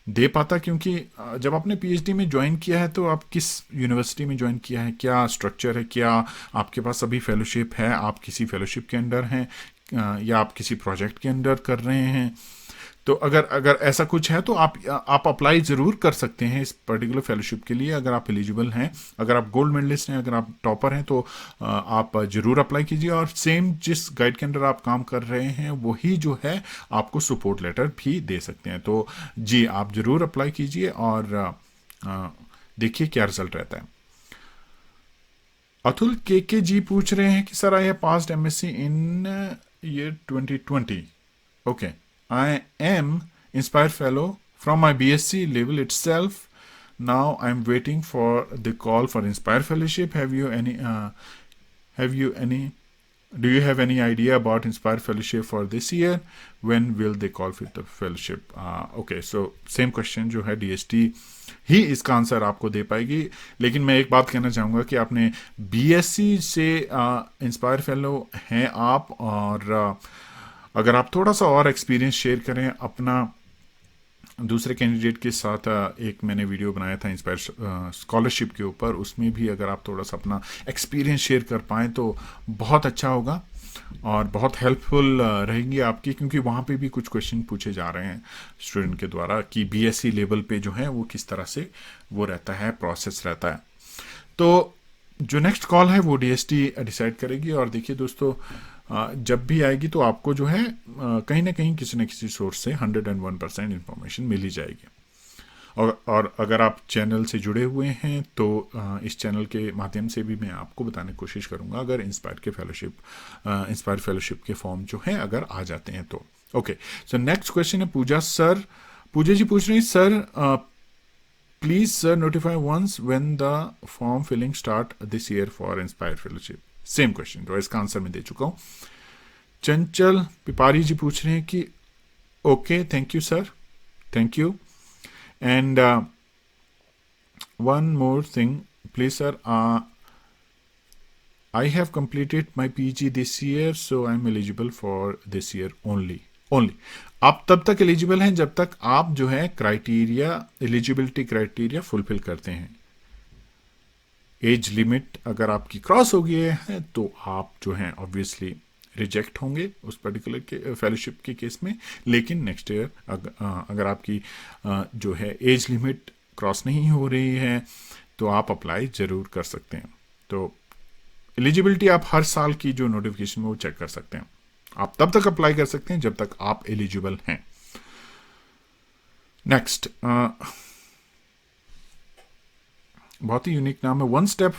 दे पाता। क्योंकि जब आपने पीएचडी में ज्वाइन किया है तो आप किस यूनिवर्सिटी में ज्वाइन किया है, क्या स्ट्रक्चर है, क्या आपके पास अभी फेलोशिप है, आप किसी फेलोशिप के अंडर हैं या आप किसी प्रोजेक्ट के अंडर कर रहे हैं। तो अगर ऐसा कुछ है तो आप अप्लाई ज़रूर कर सकते हैं इस पर्टिकुलर फेलोशिप के लिए, अगर आप एलिजिबल हैं। अगर आप गोल्ड मेडलिस्ट हैं, अगर आप टॉपर हैं, तो आप ज़रूर अप्लाई कीजिए। और सेम जिस गाइड के अंडर आप काम कर रहे हैं वही जो है आपको सपोर्ट लेटर भी दे सकते हैं। तो जी, आप ज़रूर अप्लाई कीजिए और देखिए क्या रिजल्ट रहता है। अतुल के जी पूछ रहे हैं कि sir I have passed MSc in year 2020। Okay, I am Inspire Fellow from my BSc level itself. Now I'm waiting for the call for Inspire Fellowship. Do you have any idea about Inspire Fellowship for this year? When will they call for the fellowship? Okay, so same question जो है DST ही इसका answer आपको दे पाएगी। लेकिन मैं एक बात कहना चाहूँगा कि आपने BSc से इंस्पायर फेलो हैं आप, और अगर आप थोड़ा सा और एक्सपीरियंस शेयर करें अपना दूसरे कैंडिडेट के साथ, एक मैंने वीडियो बनाया था इंस्पायर स्कॉलरशिप के ऊपर, उसमें भी अगर आप थोड़ा सा अपना एक्सपीरियंस शेयर कर पाएँ तो बहुत अच्छा होगा और बहुत हेल्पफुल रहेंगी आपकी। क्योंकि वहाँ पे भी कुछ क्वेश्चन पूछे जा रहे हैं स्टूडेंट के द्वारा कि बीएससी लेवल पे जो है वो किस तरह से वो रहता है, प्रोसेस रहता है। तो जो नेक्स्ट कॉल है वो डीएसटी डिसाइड करेगी। और देखिए दोस्तों, जब भी आएगी तो आपको जो है कहीं ना कहीं किसी न किसी सोर्स से 101% इंफॉर्मेशन मिल ही जाएगी। और अगर आप चैनल से जुड़े हुए हैं तो इस चैनल के माध्यम से भी मैं आपको बताने की कोशिश करूंगा अगर इंस्पायर फेलोशिप के फॉर्म जो है अगर आ जाते हैं तो। ओके, सो नेक्स्ट क्वेश्चन है पूजा जी पूछ रही हैं, sir please sir notify once when the form filling start this year for inspire fellowship. Same question, तो इसका आंसर मैं दे चुका हूं। चंचल पिपारी जी पूछ रहे हैं कि okay, thank you sir, thank you. And one more thing please sir, I have completed my PG this year so I am eligible for this year only. आप तब तक एलिजिबल हैं जब तक आप जो है एलिजिबिलिटी क्राइटेरिया फुलफिल करते हैं। एज लिमिट अगर आपकी क्रॉस हो गई है तो आप जो हैं ऑब्वियसली रिजेक्ट होंगे उस पर्टिकुलर के फेलोशिप के केस में। लेकिन नेक्स्ट ईयर अगर आपकी जो है एज लिमिट क्रॉस नहीं हो रही है तो आप अप्लाई ज़रूर कर सकते हैं। तो एलिजिबिलिटी आप हर साल की जो नोटिफिकेशन में वो चेक कर सकते हैं। आप तब तक अप्लाई कर सकते हैं जब तक आप एलिजिबल हैं। नेक्स्ट, बहुत ही यूनिक नाम है, वन स्टेप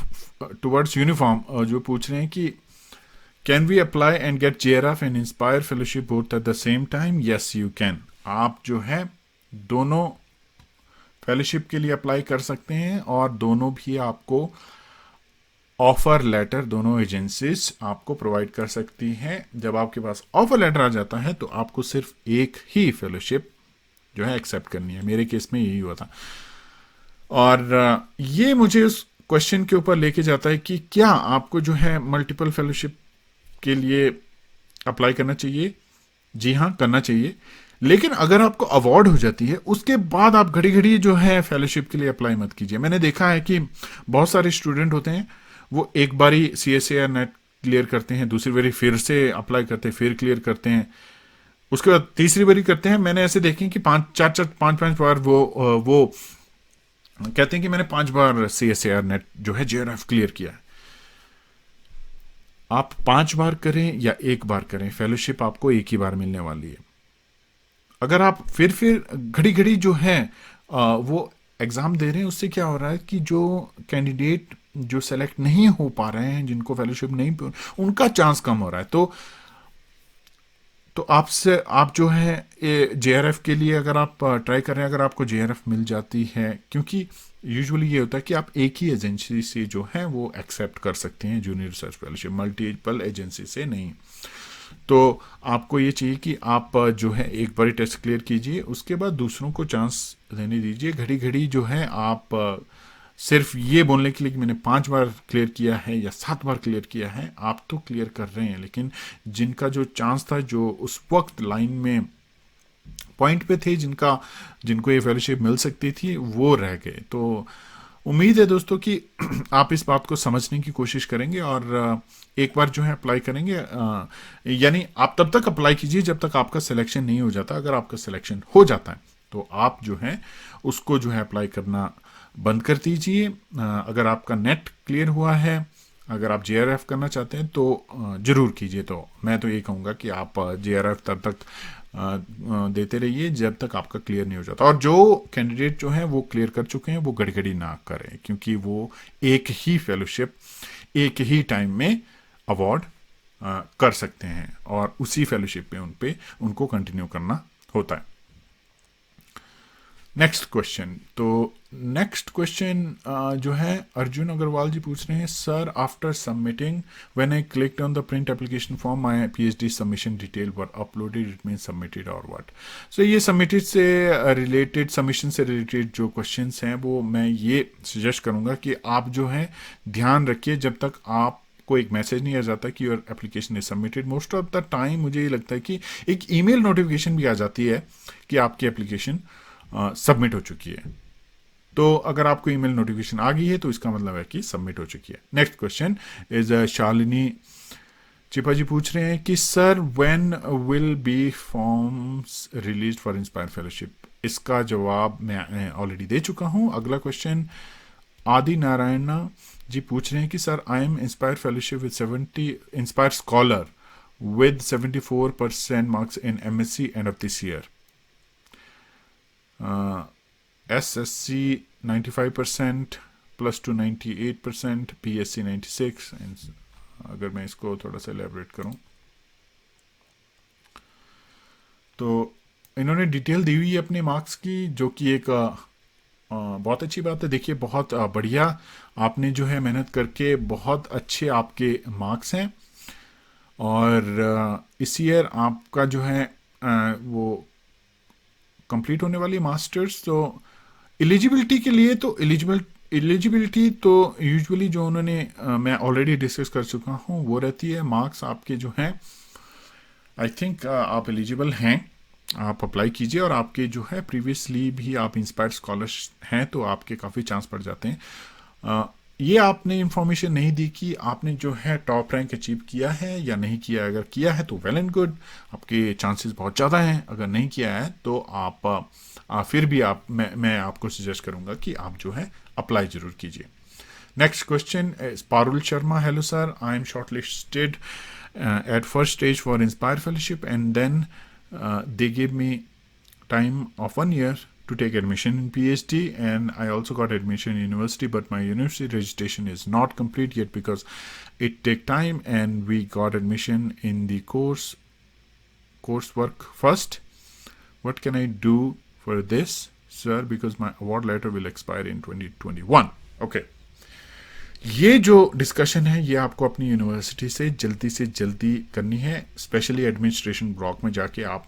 टुवर्ड्स यूनिफॉर्म, जो पूछ रहे हैं कि can we apply and get JRF and INSPIRE fellowship both at the same time? Yes you can. आप जो है दोनों फेलोशिप के लिए अप्लाई कर सकते हैं और दोनों भी आपको ऑफर लेटर दोनों एजेंसीज आपको प्रोवाइड कर सकती हैं। जब आपके पास ऑफर लेटर आ जाता है तो आपको सिर्फ एक ही फेलोशिप जो है एक्सेप्ट करनी है। मेरे केस में यही हुआ था। और ये मुझे उस क्वेश्चन के ऊपर लेके जाता है कि क्या आपको जो है मल्टीपल फेलोशिप के लिए अप्लाई करना चाहिए? जी हाँ, करना चाहिए। लेकिन अगर आपको अवार्ड हो जाती है उसके बाद आप घड़ी घड़ी जो है फेलोशिप के लिए अप्लाई मत कीजिए। मैंने देखा है कि बहुत सारे स्टूडेंट होते हैं, वो एक बारी CSA या नेट क्लियर करते हैं, दूसरी बारी फिर से अप्लाई करते हैं, फिर क्लियर करते हैं, उसके बाद तीसरी बारी करते हैं। मैंने ऐसे देखे कि पांच बार वो कहते हैं कि मैंने 5 बार CSAR नेट जो है JRF क्लियर किया है। आप 5 बार करें या 1 बार करें, फेलोशिप आपको एक ही बार मिलने वाली है। अगर आप फिर घड़ी घड़ी जो है वो एग्जाम दे रहे हैं, उससे क्या हो रहा है कि जो कैंडिडेट जो सेलेक्ट नहीं हो पा रहे हैं, जिनको फेलोशिप नहीं, उनका चांस कम हो रहा है। तो आपसे आप जो है JRF के लिए अगर आप ट्राई कर रहे हैं, अगर आपको JRF मिल जाती है, क्योंकि यूजुअली ये होता है कि आप एक ही एजेंसी से जो है वो एक्सेप्ट कर सकते हैं junior research fellowship, multiple agency से नहीं। तो आपको ये चाहिए कि आप जो है एक बार टेस्ट क्लियर कीजिए, उसके बाद दूसरों को चांस देने दीजिए। घड़ी घड़ी जो है आप सिर्फ ये बोलने के लिए कि मैंने 5 बार क्लियर किया है या 7 बार क्लियर किया है, आप तो क्लियर कर रहे हैं, लेकिन जिनका जो चांस था, जो उस वक्त लाइन में पॉइंट पे थे, जिनको ये फेलोशिप मिल सकती थी, वो रह गए। तो उम्मीद है दोस्तों कि आप इस बात को समझने की कोशिश करेंगे और एक बार जो है अप्लाई करेंगे। यानी आप तब तक अप्लाई कीजिए जब तक आपका सिलेक्शन नहीं हो जाता। अगर आपका सिलेक्शन हो जाता है तो आप जो है उसको जो है अप्लाई करना बंद कर दीजिए। अगर आपका नेट क्लियर हुआ है, अगर आप JRF करना चाहते हैं तो ज़रूर कीजिए। तो मैं तो ये कहूँगा कि आप JRF तब तक देते रहिए जब तक आपका क्लियर नहीं हो जाता। और जो कैंडिडेट जो हैं वो क्लियर कर चुके हैं, वो गड़गड़ी ना करें, क्योंकि वो एक ही फेलोशिप एक ही टाइम में अवार्ड कर सकते हैं और उसी फेलोशिप पे उनको कंटिन्यू करना होता है। Next question. तो नेक्स्ट क्वेश्चन जो है अर्जुन अग्रवाल जी पूछ रहे हैं, sir after submitting when I clicked on the print application form my PhD submission detail were uploaded, it mean submitted और व्हाट। सो ये सबमिटेड से रिलेटेड, सबमिशन से रिलेटेड जो क्वेश्चंस हैं, वो मैं ये सजेस्ट करूँगा कि आप जो है ध्यान रखिए जब तक आप को एक मैसेज नहीं आ जाता कि your application is submitted. Most of the time मुझे ये लगता है कि एक ईमेल नोटिफिकेशन भी आ जाती है कि आपकी एप्लीकेशन सबमिट हो चुकी है। तो अगर आपको ईमेल नोटिफिकेशन आ गई है तो इसका मतलब है कि सबमिट हो चुकी है। नेक्स्ट क्वेश्चन इज शालिनी चिपा जी पूछ रहे हैं कि sir when will B forms release for inspire fellowship. इसका जवाब मैं ऑलरेडी दे चुका हूं। अगला क्वेश्चन आदि नारायण जी पूछ रहे हैं कि sir I M inspire fellowship with 70 inspire scholar with 74% marks in MSc end of this year. SSC 95%, plus two 98%, PSC 96%। अगर मैं इसको थोड़ा सा एलेबरेट करूं तो इन्होंने डिटेल दी हुई है अपने मार्क्स की, जो कि एक बहुत अच्छी बात है। देखिए बहुत बढ़िया आपने जो है मेहनत करके बहुत अच्छे आपके मार्क्स हैं और इस ईयर आपका जो है वो कंप्लीट होने वाली मास्टर्स। तो एलिजिबिलिटी के लिए तो एलिजिबिलिटी तो यूजुअली जो उन्होंने मैं ऑलरेडी डिस्कस कर चुका हूँ वो रहती है। मार्क्स आपके जो हैं आई थिंक आप एलिजिबल हैं, आप अप्लाई कीजिए और आपके जो है प्रीवियसली भी आप इंस्पायर्ड स्कॉलर्स हैं तो आपके काफ़ी चांस पड़ जाते हैं। ये आपने इंफॉर्मेशन नहीं दी कि आपने जो है टॉप रैंक अचीव किया है या नहीं किया। अगर किया है तो वेल एंड गुड, आपके चांसेस बहुत ज़्यादा हैं। अगर नहीं किया है तो आप फिर भी मैं आपको सजेस्ट करूंगा कि आप जो है अप्लाई ज़रूर कीजिए। Next question Parul Sharma, hello sir, I am shortlisted at first stage for inspire fellowship and then they gave me time of 1 year to take admission in PhD, and I also got admission in university, but my university registration is not complete yet because it take time, and we got admission in the coursework first. What can I do for this, sir, because my award letter will expire in 2021? Okay, ये जो discussion है ये आपको अपनी university से जल्दी करनी है। स्पेशली एडमिनिस्ट्रेशन ब्लॉक में जाके आप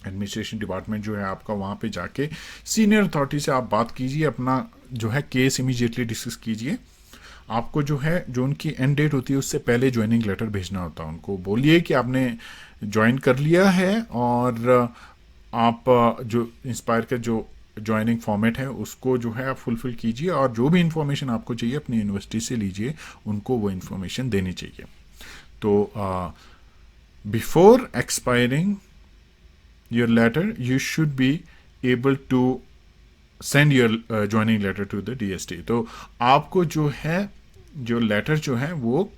एडमिनिस्ट्रेशन डिपार्टमेंट जो है आपका, वहाँ पे जाके सीनियर अथॉरिटी से आप बात कीजिए, अपना जो है केस इमीडिएटली डिस्कस कीजिए। आपको जो है जो उनकी एंड डेट होती है उससे पहले ज्वाइनिंग लेटर भेजना होता है। उनको बोलिए कि आपने ज्वाइन कर लिया है और आप जो इंस्पायर का जो ज्वाइनिंग फॉर्मेट है उसको जो है आप फुलफिल कीजिए और जो भी इंफॉर्मेशन आपको चाहिए अपनी यूनिवर्सिटी से लीजिए, उनको वो इंफॉर्मेशन देनी चाहिए। तो before expiring your letter, you should be able to send your joining letter to the DST. तो आपको जो है, जो लेटर जो है वो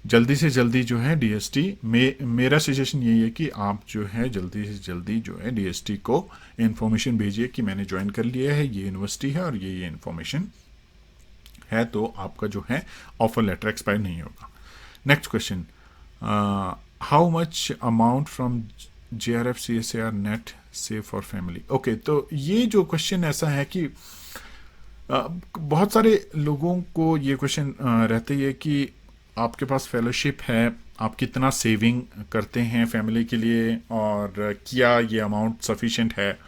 जल्दी से जल्दी जो है डीएसटी में, मेरा सजेशन यही है कि आप जो है जल्दी से जल्दी जो है डीएसटी को इन्फॉर्मेशन भेजिए कि मैंने ज्वाइन कर लिया है, ये यूनिवर्सिटी है और ये इन्फॉर्मेशन है, तो आपका जो है ऑफर लेटर एक्सपायर नहीं होगा. Next question, how much amount from JRF CSAR net save for family. Okay, तो ये जो क्वेश्चन ऐसा है कि बहुत सारे लोगों को ये क्वेश्चन रहते है कि आपके पास फेलोशिप है, आप कितना सेविंग करते हैं फैमिली के लिए और क्या ये अमाउंट सफिशिएंट है.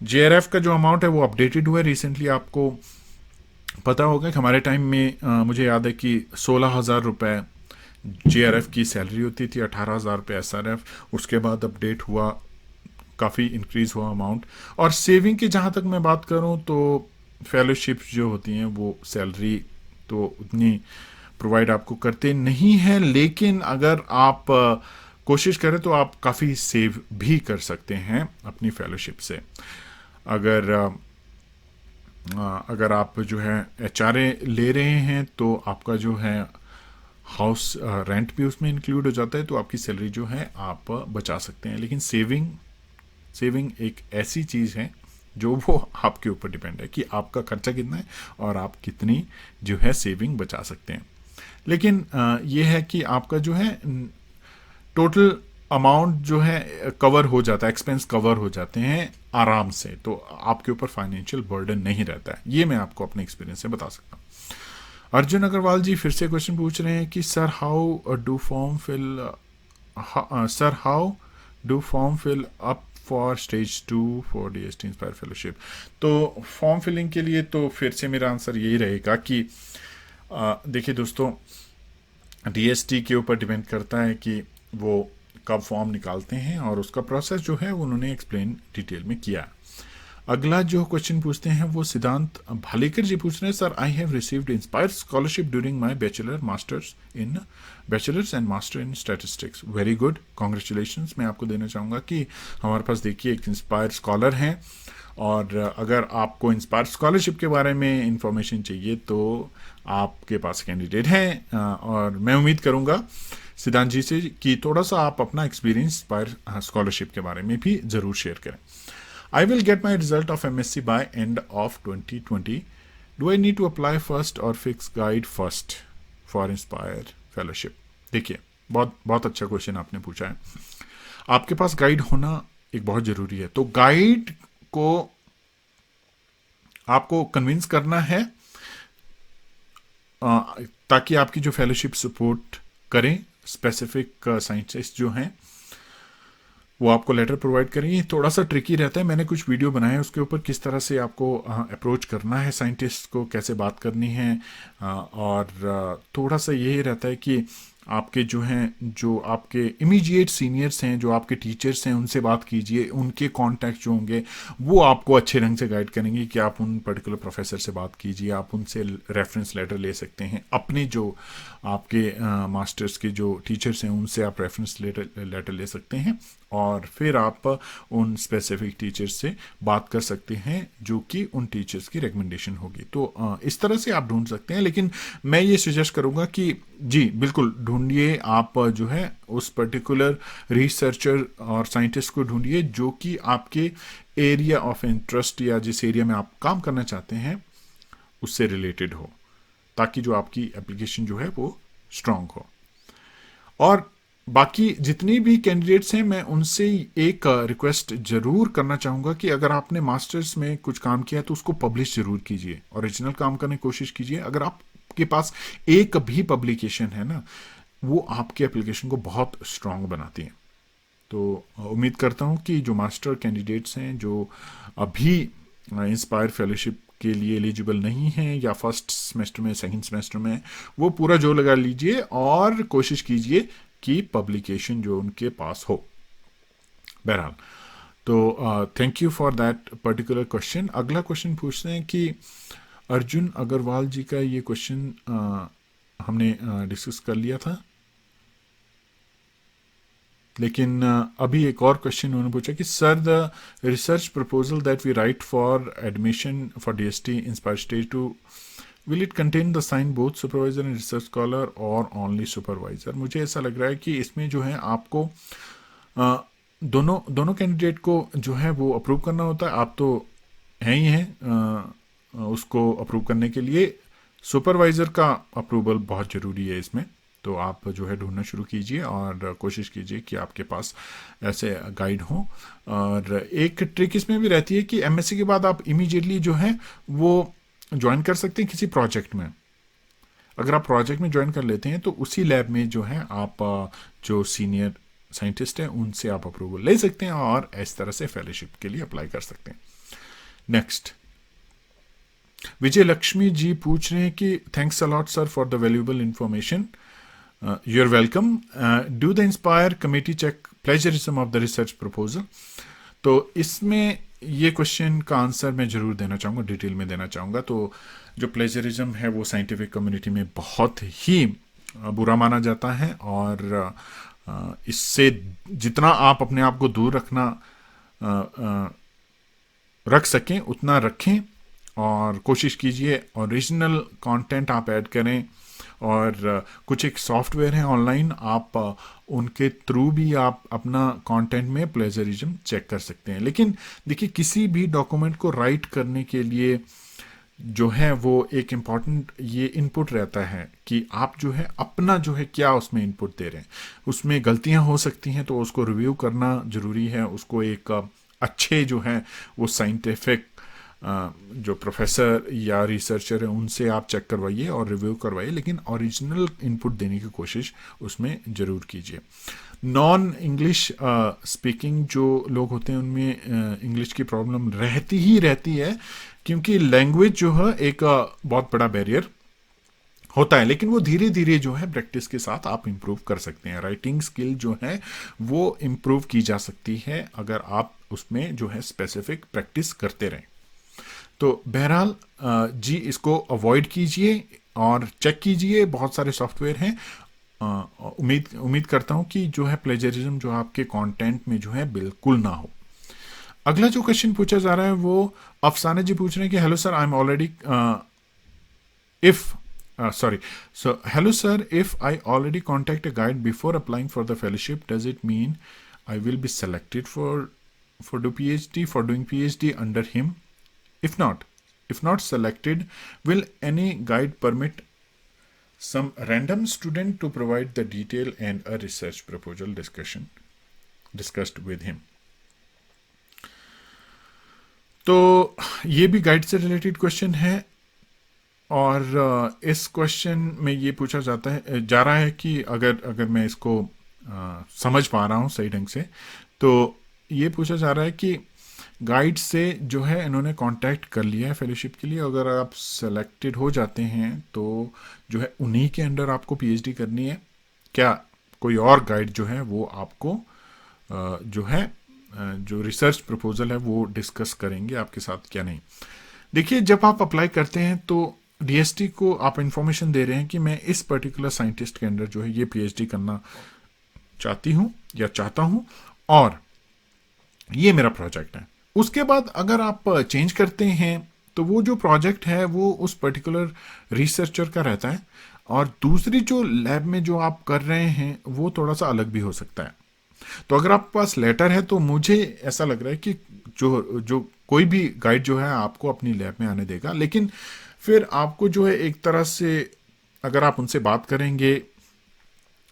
JRF का जो अमाउंट है वो अपडेटेड हुआ है रिसेंटली. आपको पता होगा कि हमारे टाइम में मुझे याद है कि 16,000 रुपये JRF की सैलरी होती थी, 18,000 रुपये SRF. उसके बाद अपडेट हुआ, काफ़ी इंक्रीज़ हुआ अमाउंट. और सेविंग की जहाँ तक मैं बात करूँ तो फेलोशिप जो होती हैं वो सैलरी तो उतनी प्रोवाइड आपको करते नहीं हैं, लेकिन अगर आप कोशिश करें तो आप काफ़ी सेव भी कर सकते हैं अपनी फेलोशिप से. अगर आप जो है HRA ले रहे हैं तो आपका जो है हाउस रेंट भी उसमें इंक्लूड हो जाता है, तो आपकी सैलरी जो है आप बचा सकते हैं. लेकिन सेविंग एक ऐसी चीज़ है जो वो आपके ऊपर डिपेंड है कि आपका खर्चा कितना है और आप कितनी जो है सेविंग बचा सकते हैं. लेकिन ये है कि आपका जो है टोटल अमाउंट जो है कवर हो जाता है, एक्सपेंस कवर हो जाते हैं आराम से, तो आपके ऊपर फाइनेंशियल बर्डन नहीं रहता है. ये मैं आपको अपने एक्सपीरियंस से बता सकता हूँ. अर्जुन अग्रवाल जी फिर से क्वेश्चन पूछ रहे हैं कि sir how do form fill up for stage 2 for DST inspire fellowship. तो फॉर्म फिलिंग के लिए तो फिर से मेरा आंसर यही रहेगा कि देखिए दोस्तों, DST के ऊपर डिपेंड करता है कि वो कब फॉर्म निकालते हैं और उसका प्रोसेस जो है उन्होंने एक्सप्लेन डिटेल में किया. अगला जो क्वेश्चन पूछते हैं वो सिद्धांत भालेकर जी पूछ रहे हैं, sir I have received inspire scholarship during my bachelors and master in statistics. Very good, congratulations. मैं आपको देना चाहूँगा कि हमारे पास देखिए एक इंस्पायर स्कॉलर हैं, और अगर आपको इंस्पायर स्कॉलरशिप के बारे में इंफॉर्मेशन चाहिए तो आपके पास कैंडिडेट हैं, और मैं उम्मीद करूँगा सिद्धांत जी से कि थोड़ा सा आप अपना एक्सपीरियंस इंस्पायर स्कॉलरशिप के बारे में भी ज़रूर शेयर करें. I will get my result of MSc by end of 2020. Do I need to apply first or fix guide first for Inspire Fellowship? देखिए, बहुत अच्छा क्वेश्चन आपने पूछा है. आपके पास गाइड होना एक बहुत ज़रूरी है. तो गाइड को आपको कन्विंस करना है ताकि आपकी जो फेलोशिप सपोर्ट करें. स्पेसिफिक साइंटिस्ट जो हैं वो आपको लेटर प्रोवाइड करेंगे. थोड़ा सा ट्रिकी रहता है, मैंने कुछ वीडियो बनाए हैं उसके ऊपर किस तरह से आपको अप्रोच करना है साइंटिस्ट को, कैसे बात करनी है. और थोड़ा सा यही रहता है कि आपके जो हैं, जो आपके इमीडिएट सीनियर्स हैं, जो आपके टीचर्स हैं, उनसे बात कीजिए. उनके कॉन्टैक्ट जो होंगे वो आपको अच्छे ढंग से गाइड करेंगे कि आप उन पर्टिकुलर प्रोफेसर से बात कीजिए. आप उनसे रेफरेंस लेटर ले सकते हैं. अपने जो आपके मास्टर्स के जो टीचर्स हैं उनसे आप रेफरेंस लेटर ले सकते हैं, और फिर आप उन स्पेसिफिक टीचर्स से बात कर सकते हैं जो कि उन टीचर्स की रिकमेंडेशन होगी. तो इस तरह से आप ढूंढ सकते हैं. लेकिन मैं ये सजेस्ट करूंगा कि जी बिल्कुल ढूंढिए, आप जो है उस पर्टिकुलर रिसर्चर और साइंटिस्ट को ढूंढिए जो कि आपके एरिया ऑफ इंटरेस्ट या जिस एरिया में आप काम करना चाहते हैं उससे रिलेटेड हो, ताकि जो आपकी एप्लीकेशन जो है वो स्ट्रांग हो. और बाकी जितनी भी कैंडिडेट्स हैं मैं उनसे एक रिक्वेस्ट ज़रूर करना चाहूँगा कि अगर आपने मास्टर्स में कुछ काम किया तो उसको पब्लिश ज़रूर कीजिए, ओरिजिनल काम करने की कोशिश कीजिए. अगर आपके पास एक भी पब्लिकेशन है ना, वो आपके एप्लीकेशन को बहुत स्ट्रांग बनाती है. तो उम्मीद करता हूँ कि जो मास्टर कैंडिडेट्स हैं जो अभी इंस्पायर फेलोशिप के लिए एलिजिबल नहीं हैं या फर्स्ट सेमेस्टर में, सेकंड सेमेस्टर में, वो पूरा जोर लगा लीजिए और कोशिश कीजिए कि पब्लिकेशन जो उनके पास हो. बहरहाल, तो thank you for that particular question. अगला क्वेश्चन पूछते हैं कि अर्जुन अग्रवाल जी का ये क्वेश्चन हमने डिस्कस कर लिया था. लेकिन अभी एक और क्वेश्चन उन्होंने पूछा कि sir the research proposal that we write for admission for DST INSPIRE stage 2 will it contain the sign both supervisor and research scholar और ओनली सुपरवाइजर। मुझे ऐसा लग रहा है कि इसमें जो है आपको दोनों दोनों कैंडिडेट को जो है वो अप्रूव करना होता है। आप तो हैं ही हैं उसको अप्रूव करने के लिए। सुपरवाइज़र का अप्रूवल बहुत ज़रूरी है इसमें। तो आप जो है ढूंढना शुरू कीजिए और कोशिश कीजिए कि आपके पास ऐसे गाइड हों। और एक ट्रिक इसमें भी रहती है कि MSc के बाद आप इमीडिएटली जो है वो ज्वाइन कर सकते हैं किसी प्रोजेक्ट में। अगर आप प्रोजेक्ट में ज्वाइन कर लेते हैं तो उसी लैब में जो है आप जो सीनियर साइंटिस्ट हैं उनसे आप अप्रूवल ले सकते हैं और इस तरह से फेलोशिप के लिए अप्लाई कर सकते हैं। नेक्स्ट, विजय लक्ष्मी जी पूछ रहे हैं कि thanks a lot sir for the valuable information. You are welcome. Do the INSPIRE committee check plagiarism of the research proposal. तो इसमें ये क्वेश्चन का आंसर मैं ज़रूर देना चाहूँगा, डिटेल में देना चाहूँगा। तो जो प्लेजरिज्म है वो साइंटिफिक कम्युनिटी में बहुत ही बुरा माना जाता है और इससे जितना आप अपने आप को दूर रख सकें उतना रखें और कोशिश कीजिए ओरिजिनल कंटेंट आप ऐड करें। और कुछ एक सॉफ्टवेयर हैं ऑनलाइन, आप उनके थ्रू भी आप अपना कंटेंट में प्लेजरिज्म चेक कर सकते हैं। लेकिन देखिए, किसी भी डॉक्यूमेंट को राइट करने के लिए जो है वो एक इम्पॉर्टेंट ये इनपुट रहता है कि आप जो है अपना जो है क्या उसमें इनपुट दे रहे हैं। उसमें गलतियां हो सकती हैं तो उसको रिव्यू करना ज़रूरी है। उसको एक अच्छे जो है वो साइंटिफिक जो प्रोफेसर या रिसर्चर है उनसे आप चेक करवाइए और रिव्यू करवाइए, लेकिन ओरिजिनल इनपुट देने की कोशिश उसमें ज़रूर कीजिए। नॉन इंग्लिश स्पीकिंग जो लोग होते हैं उनमें इंग्लिश की प्रॉब्लम रहती है, क्योंकि लैंग्वेज जो है एक बहुत बड़ा बैरियर होता है। लेकिन वो धीरे धीरे जो है प्रैक्टिस के साथ आप इम्प्रूव कर सकते हैं। राइटिंग स्किल जो है वो इम्प्रूव की जा सकती है अगर आप उसमें जो है स्पेसिफिक प्रैक्टिस करते रहें। तो बहरहाल जी इसको अवॉइड कीजिए और चेक कीजिए, बहुत सारे सॉफ्टवेयर हैं। उम्मीद करता हूं कि जो है प्लेजरिज्म जो आपके कंटेंट में जो है बिल्कुल ना हो। अगला जो क्वेश्चन पूछा जा रहा है वो अफसाना जी पूछ रहे हैं कि hello sir, I am already hello sir, if I already contact a guide before applying for the fellowship, does it mean I will be selected for doing PhD under him? If not selected, will any guide permit some random student to provide the detail and a research proposal discussed with him? तो ये भी guide से related question है और इस question में ये पूछा जा रहा है कि अगर मैं इसको समझ पा रहा हूँ सही ढंग से, तो ये पूछा जा रहा है कि गाइड से जो है इन्होंने कांटेक्ट कर लिया है फेलोशिप के लिए। अगर आप सेलेक्टेड हो जाते हैं तो जो है उन्हीं के अंडर आपको PhD करनी है, क्या कोई और गाइड जो है वो आपको जो है जो रिसर्च प्रपोजल है वो डिस्कस करेंगे आपके साथ, क्या नहीं। देखिए, जब आप अप्लाई करते हैं तो DST को आप इंफॉर्मेशन दे रहे हैं कि मैं इस पर्टिकुलर साइंटिस्ट के अंडर जो है ये PhD करना चाहती हूँ या चाहता हूँ और ये मेरा प्रोजेक्ट है। उसके बाद अगर आप चेंज करते हैं तो वो जो प्रोजेक्ट है वो उस पर्टिकुलर रिसर्चर का रहता है और दूसरी जो लैब में जो आप कर रहे हैं वो थोड़ा सा अलग भी हो सकता है। तो अगर आपके पास लेटर है तो मुझे ऐसा लग रहा है कि जो कोई भी गाइड जो है आपको अपनी लैब में आने देगा। लेकिन फिर आपको जो है एक तरह से अगर आप उनसे बात करेंगे,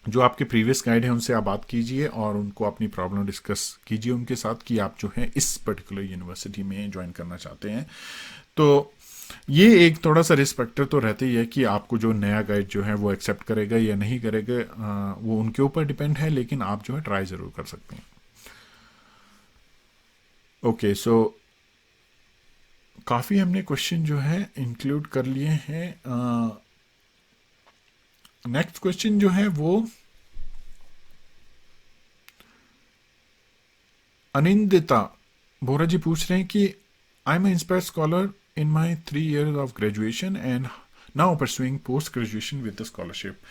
जो आपके प्रीवियस गाइड हैं उनसे आप बात कीजिए और उनको अपनी प्रॉब्लम डिस्कस कीजिए उनके साथ कि आप जो है इस पर्टिकुलर यूनिवर्सिटी में ज्वाइन करना चाहते हैं। तो ये एक थोड़ा सा रिस्क फैक्टर तो रहता ही है कि आपको जो नया गाइड जो है वो एक्सेप्ट करेगा या नहीं करेगा, वो उनके ऊपर डिपेंड है, लेकिन आप जो है ट्राई ज़रूर कर सकते हैं। ओके, सो काफ़ी हमने क्वेश्चन जो है इंक्लूड कर लिए हैं। नेक्स्ट क्वेश्चन जो है वो अनिंदिता बोरा जी पूछ रहे हैं कि I am inspired scholar in my 3 years of graduation and now pursuing post graduation with the scholarship.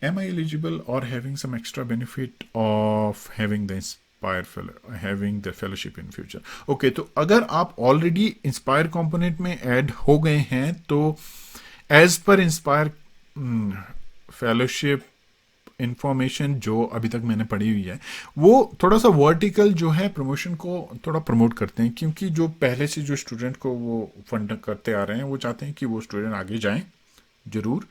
Am I eligible or having some extra benefit of having the inspire fellow having the fellowship in future? Okay, तो अगर आप already inspire component में add हो गए हैं तो as per inspire fellowship information जो अभी तक मैंने पढ़ी हुई है वो थोड़ा सा वर्टिकल जो है प्रमोशन को थोड़ा प्रमोट करते हैं, क्योंकि जो पहले से जो स्टूडेंट को वो फंड करते आ रहे हैं वो चाहते हैं कि वो स्टूडेंट आगे जाएं जरूर,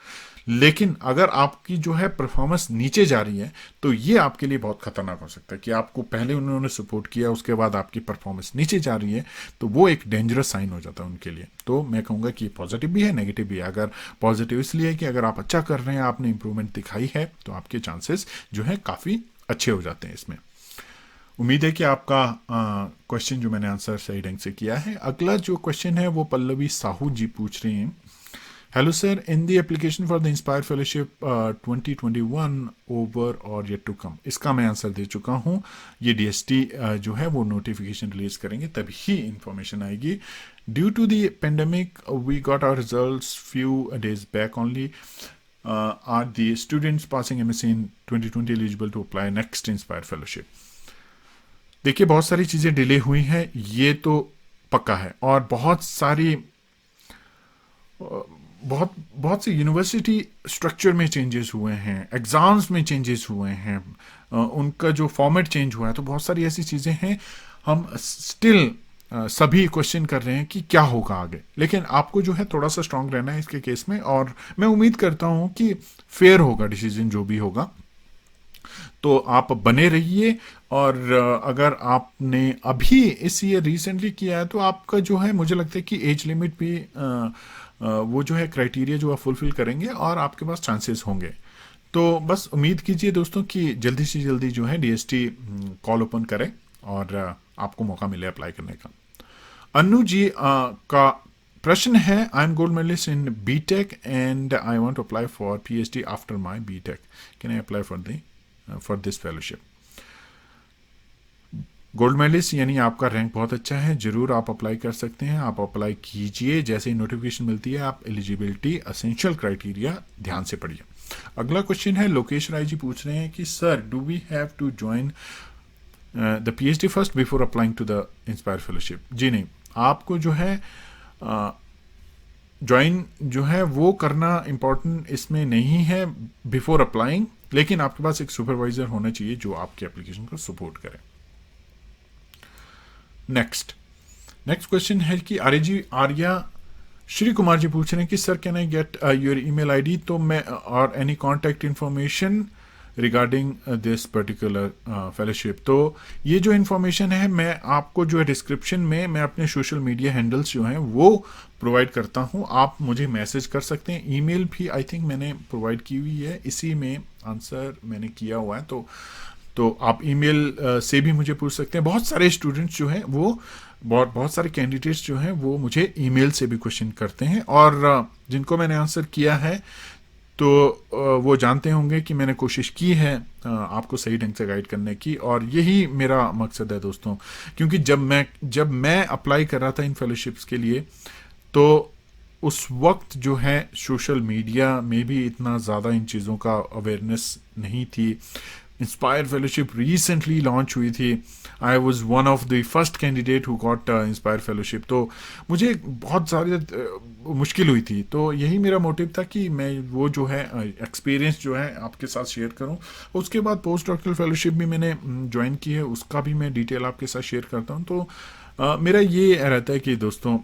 लेकिन अगर आपकी जो है परफॉर्मेंस नीचे जा रही है तो ये आपके लिए बहुत खतरनाक हो सकता है कि आपको पहले उन्होंने सपोर्ट किया, उसके बाद आपकी परफॉर्मेंस नीचे जा रही है, तो वो एक डेंजरस साइन हो जाता है उनके लिए। तो मैं कहूँगा कि पॉजिटिव भी है नेगेटिव भी है। अगर पॉजिटिव इसलिए है कि अगर आप अच्छा कर रहे हैं, आपने इंप्रूवमेंट दिखाई है, तो आपके चांसेस जो है काफ़ी अच्छे हो जाते हैं इसमें। उम्मीद है कि आपका क्वेश्चन जो मैंने आंसर सही ढंग से किया है। अगला जो क्वेश्चन है वो पल्लवी साहू जी पूछ रही हैं। Hello sir, in the application for the inspire fellowship 2021 over और येट टू कम, इसका मैं आंसर दे चुका हूँ। ये डीएसटी जो है वो नोटिफिकेशन रिलीज करेंगे तभी ही इंफॉर्मेशन आएगी। Due to the pandemic we got our results few days back only. Are the students passing MSc in 2020 eligible to apply next INSPIRE fellowship? देखिए, बहुत सारी चीज़ें डिले हुई हैं, ये तो पक्का है, और बहुत बहुत सी यूनिवर्सिटी स्ट्रक्चर में चेंजेस हुए हैं, एग्ज़ाम्स में चेंजेस हुए हैं, उनका जो फॉर्मेट चेंज हुआ है, तो बहुत सारी ऐसी चीज़ें हैं। हम स्टिल सभी क्वेश्चन कर रहे हैं कि क्या होगा आगे, लेकिन आपको जो है थोड़ा सा स्ट्रांग रहना है इसके केस में, और मैं उम्मीद करता हूँ कि फेयर होगा डिसीजन जो भी होगा। तो आप बने रहिए, और अगर आपने अभी इस ईयर रिसेंटली किया है तो आपका जो है मुझे लगता है कि एज लिमिट भी वो जो है क्राइटेरिया जो आप फुलफिल करेंगे और आपके पास चांसेस होंगे। तो बस उम्मीद कीजिए दोस्तों कि जल्दी से जल्दी जो है डीएसटी कॉल ओपन करें और आपको मौका मिले अप्लाई करने का। अनु जी का प्रश्न है, I am gold medallist in BTech and I want to apply for PhD after my BTech, can I apply for this fellowship? Gold medallist यानी आपका रैंक बहुत अच्छा है, जरूर आप अप्लाई कर सकते हैं, आप अप्लाई कीजिए। जैसे ही नोटिफिकेशन मिलती है आप एलिजिबिलिटी असेंशियल क्राइटेरिया ध्यान से पढ़िए। अगला क्वेश्चन है, लोकेश राय जी पूछ रहे हैं कि sir do we have to join the PhD first before applying to the inspire fellowship? जी नहीं, आपको जो है ज्वाइन जो है वो करना इम्पोर्टेंट इसमें नहीं है बिफोर अप्लाइंग, लेकिन आपके पास एक सुपरवाइजर होना चाहिए जो आपके एप्लीकेशन को सपोर्ट करे। नेक्स्ट क्वेश्चन है कि आर्या श्री कुमार जी पूछ रहे हैं कि sir can I get your email ID तो मैं और any contact information regarding this particular fellowship? तो ये जो इन्फॉर्मेशन है मैं आपको जो है डिस्क्रिप्शन में मैं अपने सोशल मीडिया हैंडल्स जो हैं वो प्रोवाइड करता हूँ, आप मुझे मैसेज कर सकते हैं। ईमेल भी आई थिंक मैंने प्रोवाइड की हुई है, इसी में आंसर मैंने किया हुआ है, तो आप ईमेल से भी मुझे पूछ सकते हैं। बहुत सारे स्टूडेंट्स जो हैं वो बहुत सारे कैंडिडेट्स जो हैं वो मुझे ईमेल से भी क्वेश्चन करते हैं, और जिनको मैंने आंसर किया है तो वो जानते होंगे कि मैंने कोशिश की है आपको सही ढंग से गाइड करने की, और यही मेरा मकसद है दोस्तों। क्योंकि जब मैं अप्लाई कर रहा था इन फेलोशिप्स के लिए तो उस वक्त जो है सोशल मीडिया में भी इतना ज़्यादा इन चीज़ों का अवेयरनेस नहीं थी। इंस्पायर फेलोशिप रिसेंटली लॉन्च हुई थी, I was one of the first candidate who got inspire fellowship, तो मुझे बहुत सारी मुश्किल हुई थी। तो यही मेरा मोटिव था कि मैं वो जो है एक्सपीरियंस जो है आपके साथ शेयर करूं। उसके बाद पोस्ट डॉक्टरल फेलोशिप भी मैंने ज्वाइन की है, उसका भी मैं डिटेल आपके साथ शेयर करता हूं। तो मेरा ये रहता है कि दोस्तों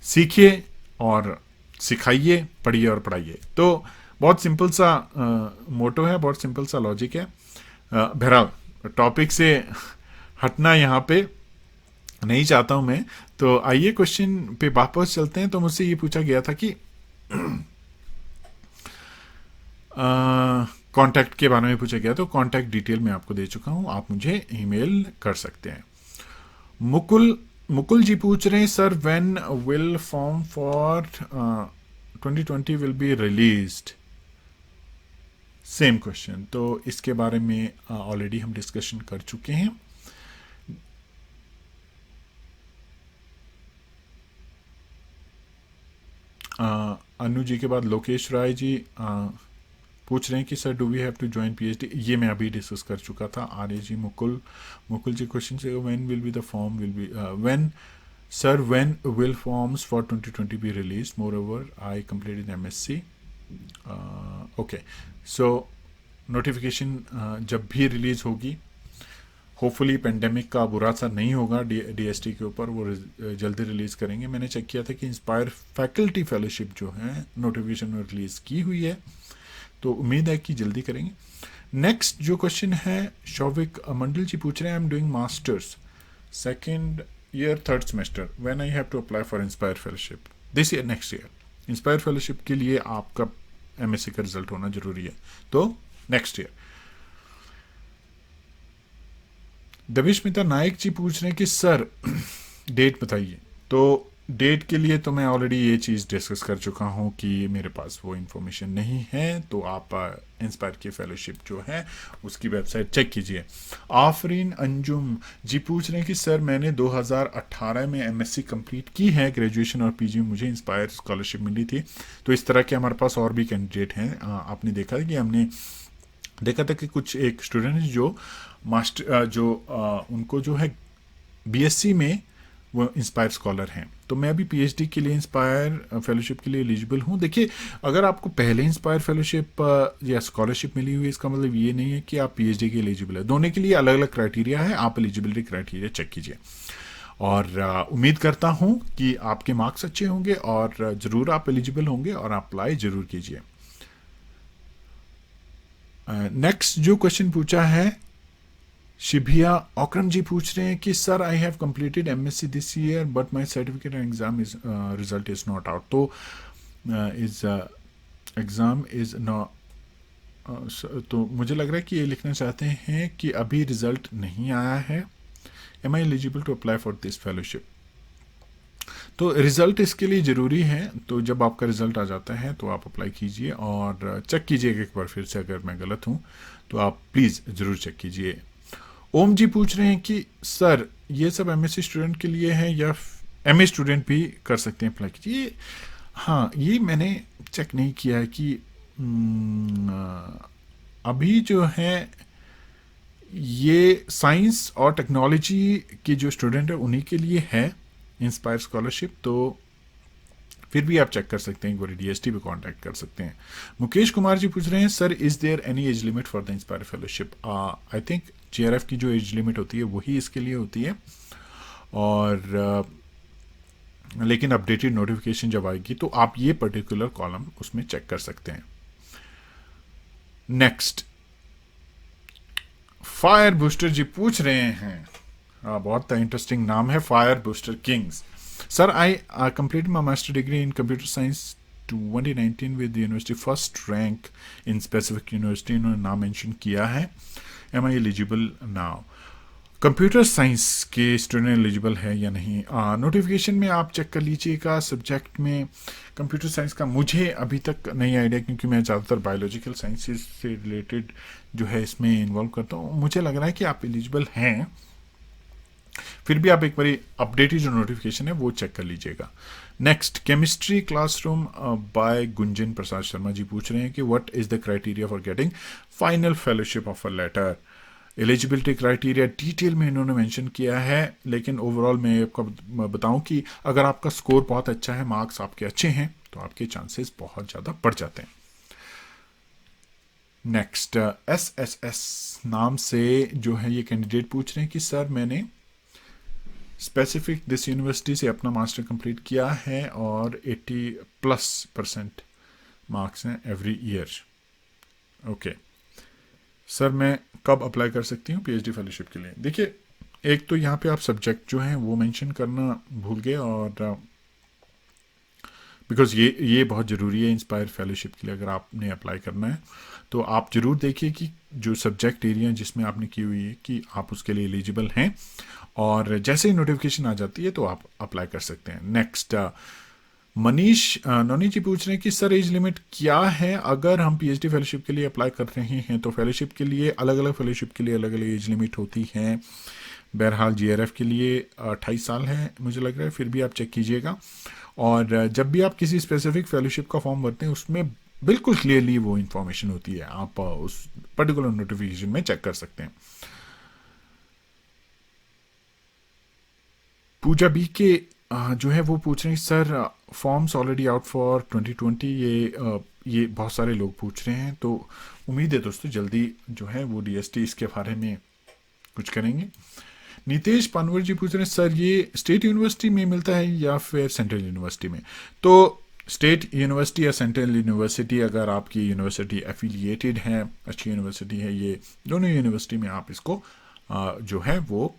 सीखिए और सिखाइए, पढ़िए और पढ़ाइए। तो बहुत सिंपल सा मोटो है, बहुत सिंपल सा लॉजिक है। बहरहाल टॉपिक से हटना यहाँ पे नहीं चाहता हूँ मैं, तो आइए क्वेश्चन पे वापस चलते हैं। तो मुझसे ये पूछा गया था कि कांटेक्ट के बारे में पूछा गया, तो कांटेक्ट डिटेल मैं आपको दे चुका हूँ, आप मुझे ईमेल कर सकते हैं। मुकुल जी पूछ रहे हैं sir when will form for 2020 will be released? Same question, तो इसके बारे में ऑलरेडी हम डिस्कशन कर चुके हैं। अनु जी के बाद लोकेश राय जी, पूछ रहे हैं कि sir do we have to join PhD, ये मैं अभी डिस्कस कर चुका था। आर्य जी, मुकुल जी क्वेश्चन से when will be the form will be when sir when will forms for 2020 be release, moreover I completed MSc. Okay, so notification जब भी release होगी, होपफुली पेंडेमिक का बुरा असर नहीं होगा डीएसटी के ऊपर, वो जल्दी रिलीज़ करेंगे। मैंने चेक किया था कि इंस्पायर फैकल्टी फेलोशिप जो है नोटिफिकेशन में रिलीज़ की हुई है, तो उम्मीद है कि जल्दी करेंगे। नेक्स्ट जो क्वेश्चन है, शौविक मंडल जी पूछ रहे हैं, I am doing masters second year third semester, when I have to apply for inspire fellowship this year next year. INSPIRE fellowship के लिए आपका एमएससी का रिजल्ट होना जरूरी है, तो नेक्स्ट ईयर। दविष्मिता नायक जी पूछ रहे हैं कि सर डेट बताइए, तो डेट के लिए तो मैं ऑलरेडी ये चीज़ डिस्कस कर चुका हूँ कि मेरे पास वो इन्फॉर्मेशन नहीं है, तो आप इंस्पायर की फेलोशिप जो है उसकी वेबसाइट चेक कीजिए। आफरीन अंजुम जी पूछ रहे हैं कि सर मैंने 2018 में एमएससी कंप्लीट की है, ग्रेजुएशन और पीजी में मुझे इंस्पायर स्कॉलरशिप मिली थी, तो इस तरह के हमारे पास और भी कैंडिडेट हैं। आपने देखा कि हमने देखा था कि कुछ एक स्टूडेंट जो मास्टर उनको जो है बीएससी में वो इंस्पायर स्कॉलर हैं, तो मैं अभी पीएचडी के लिए इंस्पायर फेलोशिप के लिए एलिजिबल हूँ। देखिए, अगर आपको पहले इंस्पायर फेलोशिप या स्कॉलरशिप मिली हुई है, इसका मतलब ये नहीं है कि आप पीएचडी के एलिजिबल है। दोनों के लिए अलग अलग क्राइटेरिया है, आप एलिजिबिलिटी क्राइटेरिया चेक कीजिए, और उम्मीद करता हूँ कि आपके मार्क्स अच्छे होंगे और ज़रूर आप एलिजिबल होंगे और अप्लाई ज़रूर कीजिए। नेक्स्ट जो क्वेश्चन पूछा है, शिभिया ओक्रम जी पूछ रहे हैं कि sir I have completed MSc this year but my certificate and exam is result is not out, तो इज एग्ज़ाम इज नॉट, तो मुझे लग रहा है कि ये लिखना चाहते हैं कि अभी रिजल्ट नहीं आया है, am I eligible to apply for this fellowship. तो रिज़ल्ट इसके लिए ज़रूरी है, तो जब आपका रिज़ल्ट आ जाता है तो आप अप्लाई कीजिए और चेक कीजिएगा एक बार फिर से, अगर मैं गलत हूँ तो आप प्लीज़ ज़रूर चेक कीजिए। ओम जी पूछ रहे हैं कि सर ये सब एमएससी स्टूडेंट के लिए है या एमए स्टूडेंट भी कर सकते हैं अप्लाई कीजिए? हाँ, ये मैंने चेक नहीं किया है कि अभी जो है ये साइंस और टेक्नोलॉजी के जो स्टूडेंट है उन्हीं के लिए है इंस्पायर स्कॉलरशिप, तो फिर भी आप चेक कर सकते हैं, एक बार डीएसटी पे कांटेक्ट कर सकते हैं। मुकेश कुमार जी पूछ रहे हैं sir is there any age limit for the inspire fellowship? I think JRF की जो एज लिमिट होती है वही इसके लिए होती है, और लेकिन अपडेटेड नोटिफिकेशन जब आएगी तो आप ये पर्टिकुलर कॉलम उसमें चेक कर सकते हैं। नेक्स्ट, फायर बूस्टर जी पूछ रहे हैं, बहुत इंटरेस्टिंग नाम है, fire booster Kings. Sir I complete my master degree in computer science 2019 with university first rank in specific university, इन्होंने नाम मेंशन किया है, am I eligible now? Computer science के स्टूडेंट एलिजिबल है या नहीं, नोटिफिकेशन में आप चेक कर लीजिएगा। सब्जेक्ट में कंप्यूटर साइंस का मुझे अभी तक नहीं आइडिया, क्योंकि मैं ज़्यादातर बायोलॉजिकल साइंसेज से रिलेटेड जो है इसमें इन्वॉल्व करता हूँ। मुझे लग रहा है कि आप एलिजिबल हैं, फिर भी आप एक बार अपडेटेड जो नोटिफिकेशन है वो चेक कर लीजिएगा। Next, chemistry classroom by Gunjan Prasad Sharma ji पूछ रहे हैं कि what is the criteria for getting final fellowship offer letter? Eligibility criteria detail में इन्होंने मेंशन किया है, लेकिन ओवरऑल मैं आपको बताऊं कि अगर आपका स्कोर बहुत अच्छा है, मार्क्स आपके अच्छे हैं, तो आपके चांसेस बहुत ज़्यादा बढ़ जाते हैं। नेक्स्ट, एस नाम से जो है ये कैंडिडेट पूछ रहे हैं कि सर मैंने स्पेसिफिक दिस यूनिवर्सिटी से अपना मास्टर कंप्लीट किया है और 80+% मार्क्स हैं एवरी ईयर। ओके सर, मैं कब अप्लाई कर सकती हूँ पीएचडी फेलोशिप के लिए? देखिए, एक तो यहाँ पे आप सब्जेक्ट जो हैं वो मेंशन करना भूल गए, और बिकॉज ये बहुत ज़रूरी है इंस्पायर फेलोशिप के लिए। अगर आपने अप्लाई करना है तो आप ज़रूर देखिए कि जो सब्जेक्ट एरिया जिसमें आपने की हुई है कि आप उसके लिए एलिजिबल हैं, और जैसे ही नोटिफिकेशन आ जाती है तो आप अप्लाई कर सकते हैं। नेक्स्ट, मनीष नोनी जी पूछ रहे हैं कि सर एज लिमिट क्या है अगर हम पीएचडी फेलोशिप के लिए अप्लाई कर रहे हैं? तो फेलोशिप के लिए अलग अलग फेलोशिप के लिए अलग अलग एज लिमिट होती है। बहरहाल जीआरएफ के लिए 28 साल है मुझे लग रहा है, फिर भी आप चेक कीजिएगा। और जब भी आप किसी स्पेसिफिक फेलोशिप का फॉर्म भरते हैं उसमें बिल्कुल क्लियरली वो इंफॉर्मेशन होती है, आप उस पर्टिकुलर नोटिफिकेशन में चेक कर सकते हैं। पूजा बी के जो है वो पूछ रहे हैं sir, forms already out for 2020, ये बहुत सारे लोग पूछ रहे हैं, तो उम्मीद है दोस्तों जल्दी जो है वो डीएसटी इसके बारे में कुछ करेंगे। नितेश पानवर जी पूछ रहे हैं सर, ये स्टेट यूनिवर्सिटी में मिलता है या फिर सेंट्रल यूनिवर्सिटी में? तो स्टेट यूनिवर्सिटी या सेंट्रल यूनिवर्सिटी, अगर आपकी यूनिवर्सिटी एफिलिएटेड है, अच्छी यूनिवर्सिटी है, ये दोनों यूनिवर्सिटी में आप इसको जो है वो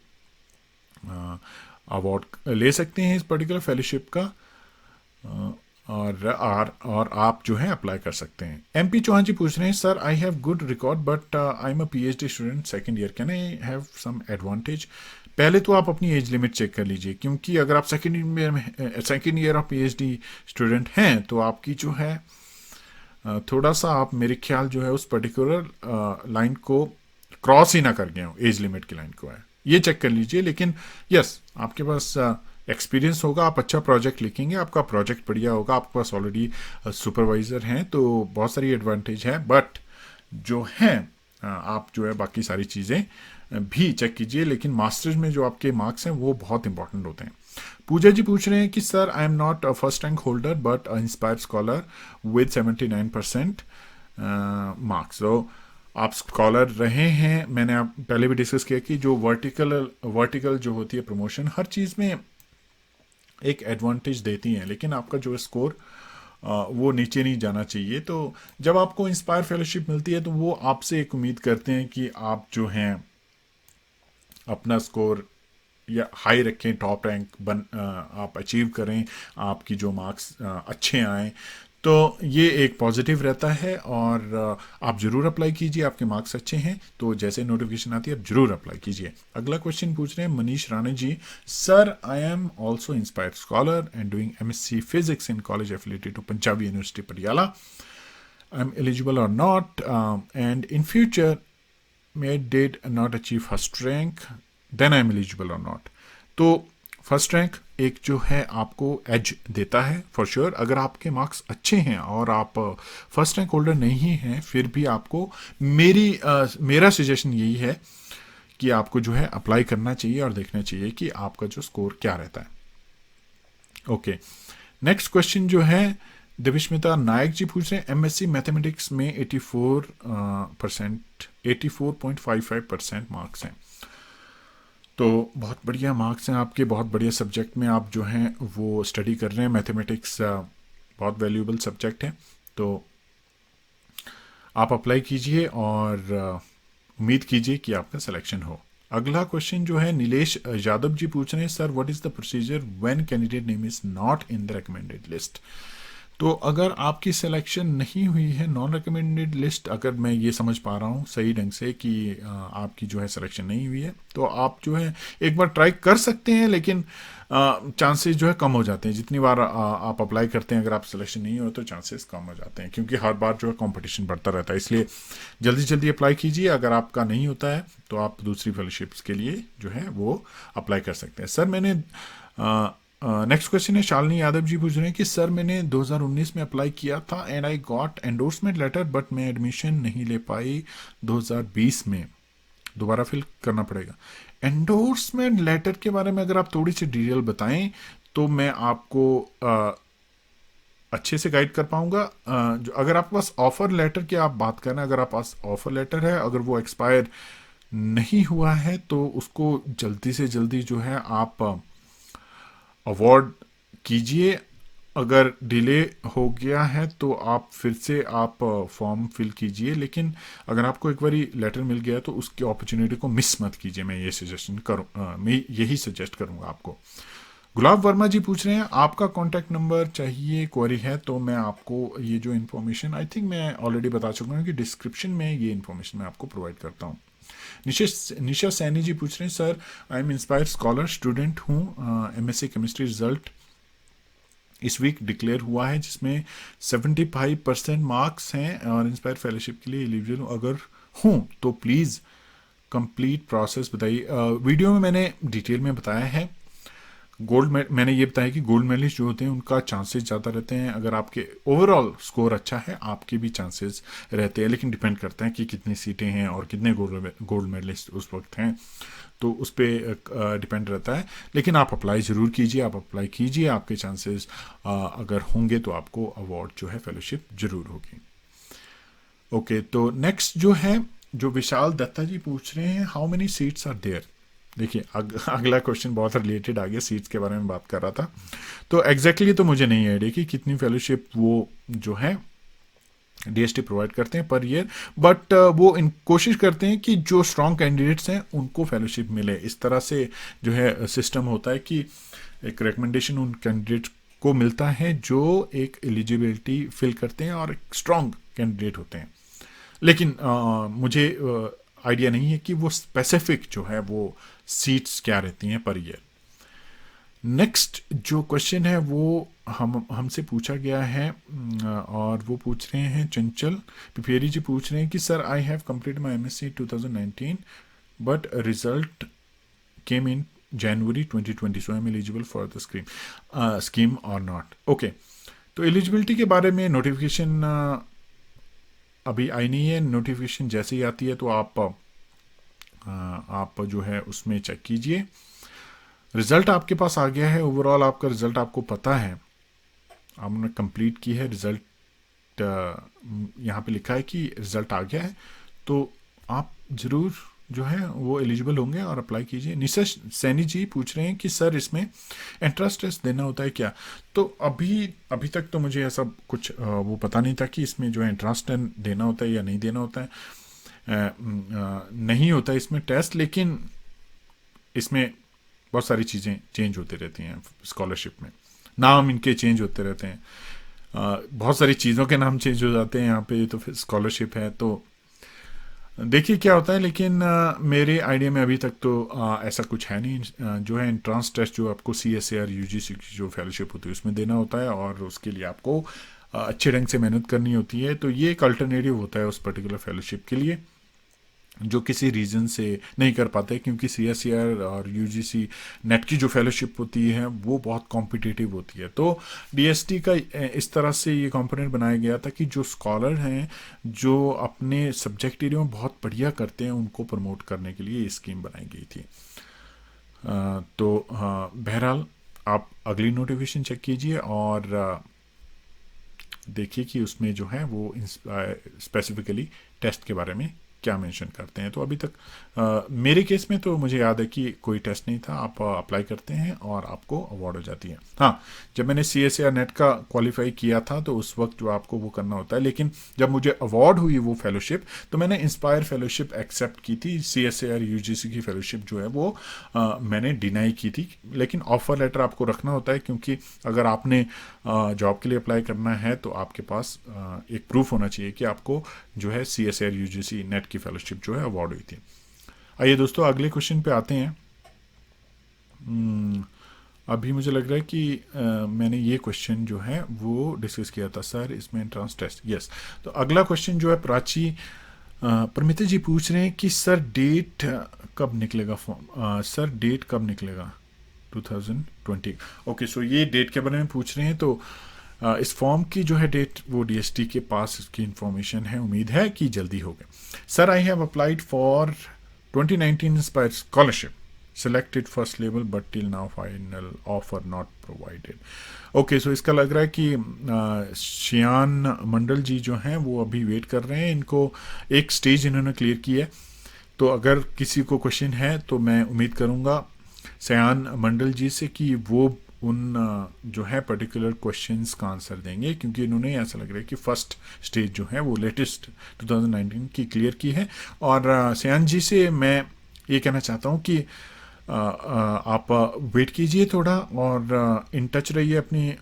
अवार्ड ले सकते हैं इस पर्टिकुलर फेलोशिप का, और आप जो है अप्लाई कर सकते हैं। एमपी चौहान जी पूछ रहे हैं sir, I have good record but I am a PhD student second year, can I have some advantage? पहले तो आप अपनी एज लिमिट चेक कर लीजिए, क्योंकि अगर आप second year of PhD student हैं तो आपकी जो है थोड़ा सा आप मेरे ख्याल जो है उस पर्टिकुलर लाइन को क्रॉस ही ना कर गए हो, एज लिमिट की लाइन को है, ये चेक कर लीजिए। लेकिन यस, आपके पास एक्सपीरियंस होगा, आप अच्छा प्रोजेक्ट लिखेंगे, आपका प्रोजेक्ट बढ़िया होगा, आपके पास ऑलरेडी सुपरवाइज़र हैं, तो बहुत सारी एडवांटेज है। बट जो है आप जो है बाकी सारी चीज़ें भी चेक कीजिए, लेकिन मास्टर्स में जो आपके मार्क्स हैं वो बहुत इंपॉर्टेंट होते हैं। पूजा जी पूछ रहे हैं कि sir, I am not a first rank holder but inspired scholar with 79% marks. तो आप स्कॉलर रहे हैं, मैंने आप पहले भी डिस्कस किया कि जो वर्टिकल जो होती है प्रमोशन, हर चीज़ में एक एडवांटेज देती हैं, लेकिन आपका जो स्कोर वो नीचे नहीं जाना चाहिए। तो जब आपको इंस्पायर फेलोशिप मिलती है तो वो आपसे एक उम्मीद करते हैं कि आप जो हैं अपना स्कोर या हाई रखें, टॉप रैंक आप अचीव करें, आपकी जो मार्क्स अच्छे आएँ, तो ये एक पॉजिटिव रहता है। और आप ज़रूर अप्लाई कीजिए, आपके मार्क्स अच्छे हैं तो जैसे नोटिफिकेशन आती है आप ज़रूर अप्लाई कीजिए। अगला क्वेश्चन पूछ रहे हैं Manish Rane ji, sir I am also inspired scholar and doing MSc physics in college affiliated to Punjabi university Patiala, I am eligible और not, and in future may did not achieve first rank, then I am eligible और not? तो first rank एक जो है आपको as देता है for sure. अगर आपके मार्क्स अच्छे हैं और आप फर्स्ट रैंक होल्डर नहीं हैं, फिर भी आपको मेरा सजेशन यही है कि आपको जो है अप्लाई करना चाहिए और देखना चाहिए कि आपका जो स्कोर क्या रहता है। ओके, नेक्स्ट क्वेश्चन जो है देविस्मिता नायक जी पूछ रहे हैं, एमएससी मैथमेटिक्स में 84.55% मार्क्स हैं, तो बहुत बढ़िया मार्क्स हैं आपके, बहुत बढ़िया सब्जेक्ट में आप जो हैं वो स्टडी कर रहे हैं। मैथमेटिक्स बहुत वैल्यूएबल सब्जेक्ट है, तो आप अप्लाई कीजिए और उम्मीद कीजिए कि आपका सिलेक्शन हो। अगला क्वेश्चन जो है नीलेश यादव जी पूछ रहे हैं, sir what is the procedure when candidate name is not in the recommended list? तो अगर आपकी सिलेक्शन नहीं हुई है, नॉन रिकमेंडेड लिस्ट, अगर मैं ये समझ पा रहा हूँ सही ढंग से कि आपकी जो है सिलेक्शन नहीं हुई है, तो आप जो है एक बार ट्राई कर सकते हैं, लेकिन चांसेस जो है कम हो जाते हैं। जितनी बार आप अप्लाई करते हैं, अगर आप सिलेक्शन नहीं हो तो चांसेस कम हो जाते हैं, क्योंकि हर बार जो है कंपटीशन बढ़ता रहता है। इसलिए जल्दी जल्दी अप्लाई कीजिए। अगर आपका नहीं होता है तो आप दूसरी फेलोशिप्स के लिए जो है वो अप्लाई कर सकते हैं। सर मैंने नेक्स्ट क्वेश्चन है शालिनी यादव जी पूछ रहे हैं कि सर मैंने 2019 में अप्लाई किया था and I got endorsement letter, but मैं एडमिशन नहीं ले पाई 2020 में, दोबारा फिल करना पड़ेगा। एंडोर्समेंट लेटर के बारे में अगर आप थोड़ी सी डिटेल बताएं तो मैं आपको अच्छे से गाइड कर पाऊंगा। जो अगर आपके पास ऑफर लेटर की आप बात करें, अगर आपके पास ऑफर लेटर है, अगर वो एक्सपायर नहीं हुआ है तो उसको जल्दी से जल्दी जो है आप अवॉर्ड कीजिए। अगर डिले हो गया है तो आप फिर से आप फॉर्म फिल कीजिए, लेकिन अगर आपको एक बारी लेटर मिल गया तो उसकी अपॉर्चुनिटी को मिस मत कीजिए। मैं यही सजेस्ट करूंगा आपको। गुलाब वर्मा जी पूछ रहे हैं, आपका कॉन्टैक्ट नंबर चाहिए, क्वेरी है, तो मैं आपको ये जो इन्फॉर्मेशन आई थिंक मैं ऑलरेडी बता चुका हूँ कि डिस्क्रिप्शन में ये इन्फॉर्मेशन मैं आपको प्रोवाइड करता हूँ। निशा सैनी जी पूछ रहे हैं, sir I am inspired scholar student हूँ, एमएससी केमिस्ट्री रिजल्ट इस वीक डिक्लेयर हुआ है जिसमें 75% मार्क्स हैं और इंस्पायर फेलोशिप के लिए एलिजिबल अगर हूँ तो प्लीज़ कंप्लीट प्रोसेस बताइए। वीडियो में मैंने डिटेल में बताया है। मैंने ये बताया कि गोल्ड मेडलिस्ट जो होते हैं उनका चांसेस ज़्यादा रहते हैं, अगर आपके ओवरऑल स्कोर अच्छा है आपके भी चांसेस रहते हैं, लेकिन डिपेंड करता है कि कितनी सीटें हैं और कितने गोल्ड मेडलिस्ट उस वक्त हैं, तो उस पर डिपेंड रहता है। लेकिन आप अप्लाई ज़रूर कीजिए, आप अप्लाई कीजिए, आपके चांसेस अगर होंगे तो आपको अवार्ड जो है फेलोशिप ज़रूर होगी। ओके, तो नेक्स्ट जो है, जो विशाल दत्ता जी पूछ रहे हैं, how many seats are there. देखिए अगला क्वेश्चन बहुत रिलेटेड आ गया, सीट्स के बारे में बात कर रहा था। तो एग्जैक्टली तो मुझे नहीं आइडिया कि कितनी फेलोशिप वो जो है डीएसटी प्रोवाइड करते हैं पर ईयर, बट वो इन कोशिश करते हैं कि जो स्ट्रॉन्ग कैंडिडेट्स हैं उनको फेलोशिप मिले। इस तरह से जो है सिस्टम होता है कि एक रिकमेंडेशन उन कैंडिडेट्स को मिलता है जो एक एलिजिबिलिटी फिल करते हैं और एक स्ट्रॉन्ग कैंडिडेट होते हैं। लेकिन मुझे आइडिया नहीं है कि वो स्पेसिफिक जो है वो सीट्स क्या रहती हैं पर ईयर। नेक्स्ट जो क्वेश्चन है वो हमसे पूछा गया है और वो पूछ रहे हैं चंचल पिपेरी जी, पूछ रहे हैं कि sir I have complete my MSc 2019 but result came in January 2020, so I'm eligible for the scheme or not. Okay, तो एलिजिबिलिटी के बारे में नोटिफिकेशन अभी आई नहीं है। नोटिफिकेशन जैसे ही आती है तो आप जो है उसमें चेक कीजिए। रिज़ल्ट आपके पास आ गया है, ओवरऑल आपका रिज़ल्ट आपको पता है, आपने कंप्लीट की है, रिज़ल्ट यहाँ पे लिखा है कि रिज़ल्ट आ गया है, तो आप ज़रूर जो है वो एलिजिबल होंगे और अप्लाई कीजिए। निशा सैनी जी पूछ रहे हैं कि सर इसमें एंट्रेंस टेस्ट देना होता है क्या। तो अभी तक तो मुझे ऐसा कुछ वो पता नहीं था कि इसमें जो है एंट्रेंस टेस्ट देना होता है या नहीं देना होता है। नहीं होता है इसमें टेस्ट, लेकिन इसमें बहुत सारी चीज़ें चेंज होती रहती हैं। स्कॉलरशिप में नाम इनके चेंज होते रहते हैं, बहुत सारी चीज़ों के नाम चेंज हो जाते हैं यहाँ पे, तो फिर स्कॉलरशिप है तो देखिए क्या होता है। लेकिन मेरे आइडिया में अभी तक तो ऐसा कुछ है नहीं। जो है एंट्रेंस टेस्ट जो आपको CSAR UGC की जो फेलोशिप होती है उसमें देना होता है और उसके लिए आपको अच्छे ढंग से मेहनत करनी होती है। तो ये एक अल्टरनेटिव होता है उस पर्टिकुलर फेलोशिप के लिए जो किसी रीज़न से नहीं कर पाते, क्योंकि CSAR और UGC नेट की जो फेलोशिप होती है वो बहुत कॉम्पिटिटिव होती है। तो DST का इस तरह से ये कंपोनेंट बनाया गया था कि जो स्कॉलर हैं जो अपने सब्जेक्ट एरिया में बहुत बढ़िया करते हैं उनको प्रमोट करने के लिए ये स्कीम बनाई गई थी। तो बहरहाल आप अगली नोटिफिकेशन चेक कीजिए और देखिए कि उसमें जो है वो स्पेसिफिकली टेस्ट के बारे में क्या मेंशन करते हैं। तो अभी तक मेरे केस में तो मुझे याद है कि कोई टेस्ट नहीं था, आप अप्लाई करते हैं और आपको अवार्ड हो जाती है। हाँ, जब मैंने CSAR नेट का क्वालिफाई किया था तो उस वक्त जो आपको वो करना होता है, लेकिन जब मुझे अवार्ड हुई वो फेलोशिप तो मैंने इंस्पायर फेलोशिप एक्सेप्ट की थी। CSAR UGC की फेलोशिप जो है वो मैंने डिनाई की थी, लेकिन ऑफर लेटर आपको रखना होता है, क्योंकि अगर आपने जॉब के लिए अप्लाई करना है तो आपके पास एक प्रूफ होना चाहिए कि आपको जो है CSAR UGC नेट की फेलोशिप जो है अवार्ड हुई थी। आइए दोस्तों अगले क्वेश्चन पे आते हैं। अभी मुझे लग रहा है कि मैंने ये क्वेश्चन जो है वो डिस्कस किया था सर इसमें एंट्रेंस टेस्ट। यस, तो अगला क्वेश्चन जो है प्राची परमिता जी पूछ रहे हैं कि सर डेट कब निकलेगा फॉर्म। सर डेट कब निकलेगा 2020। ओके, सो ये डेट के बारे में पूछ रहे हैं। तो इस फॉर्म की जो है डेट वो DST के पास इसकी इंफॉर्मेशन है, उम्मीद है कि जल्दी होगा। Sir I have applied for 2019 inspire scholarship, selected first level but till now final offer not provided। Okay, so इसका लग रहा है कि शियान मंडल जी जो हैं वो अभी वेट कर रहे हैं, इनको एक स्टेज इन्होंने क्लियर की है। तो अगर किसी को क्वेश्चन है तो मैं उम्मीद करूँगा शियान मंडल जी से कि वो उन जो है पर्टिकुलर क्वेश्चंस का आंसर देंगे, क्योंकि इन्होंने ऐसा लग रहा है कि फर्स्ट स्टेज जो है वो लेटेस्ट 2019 की क्लियर की है। और शियान जी से मैं ये कहना चाहता हूँ कि आप वेट कीजिए थोड़ा और इन टच रहिए अपनी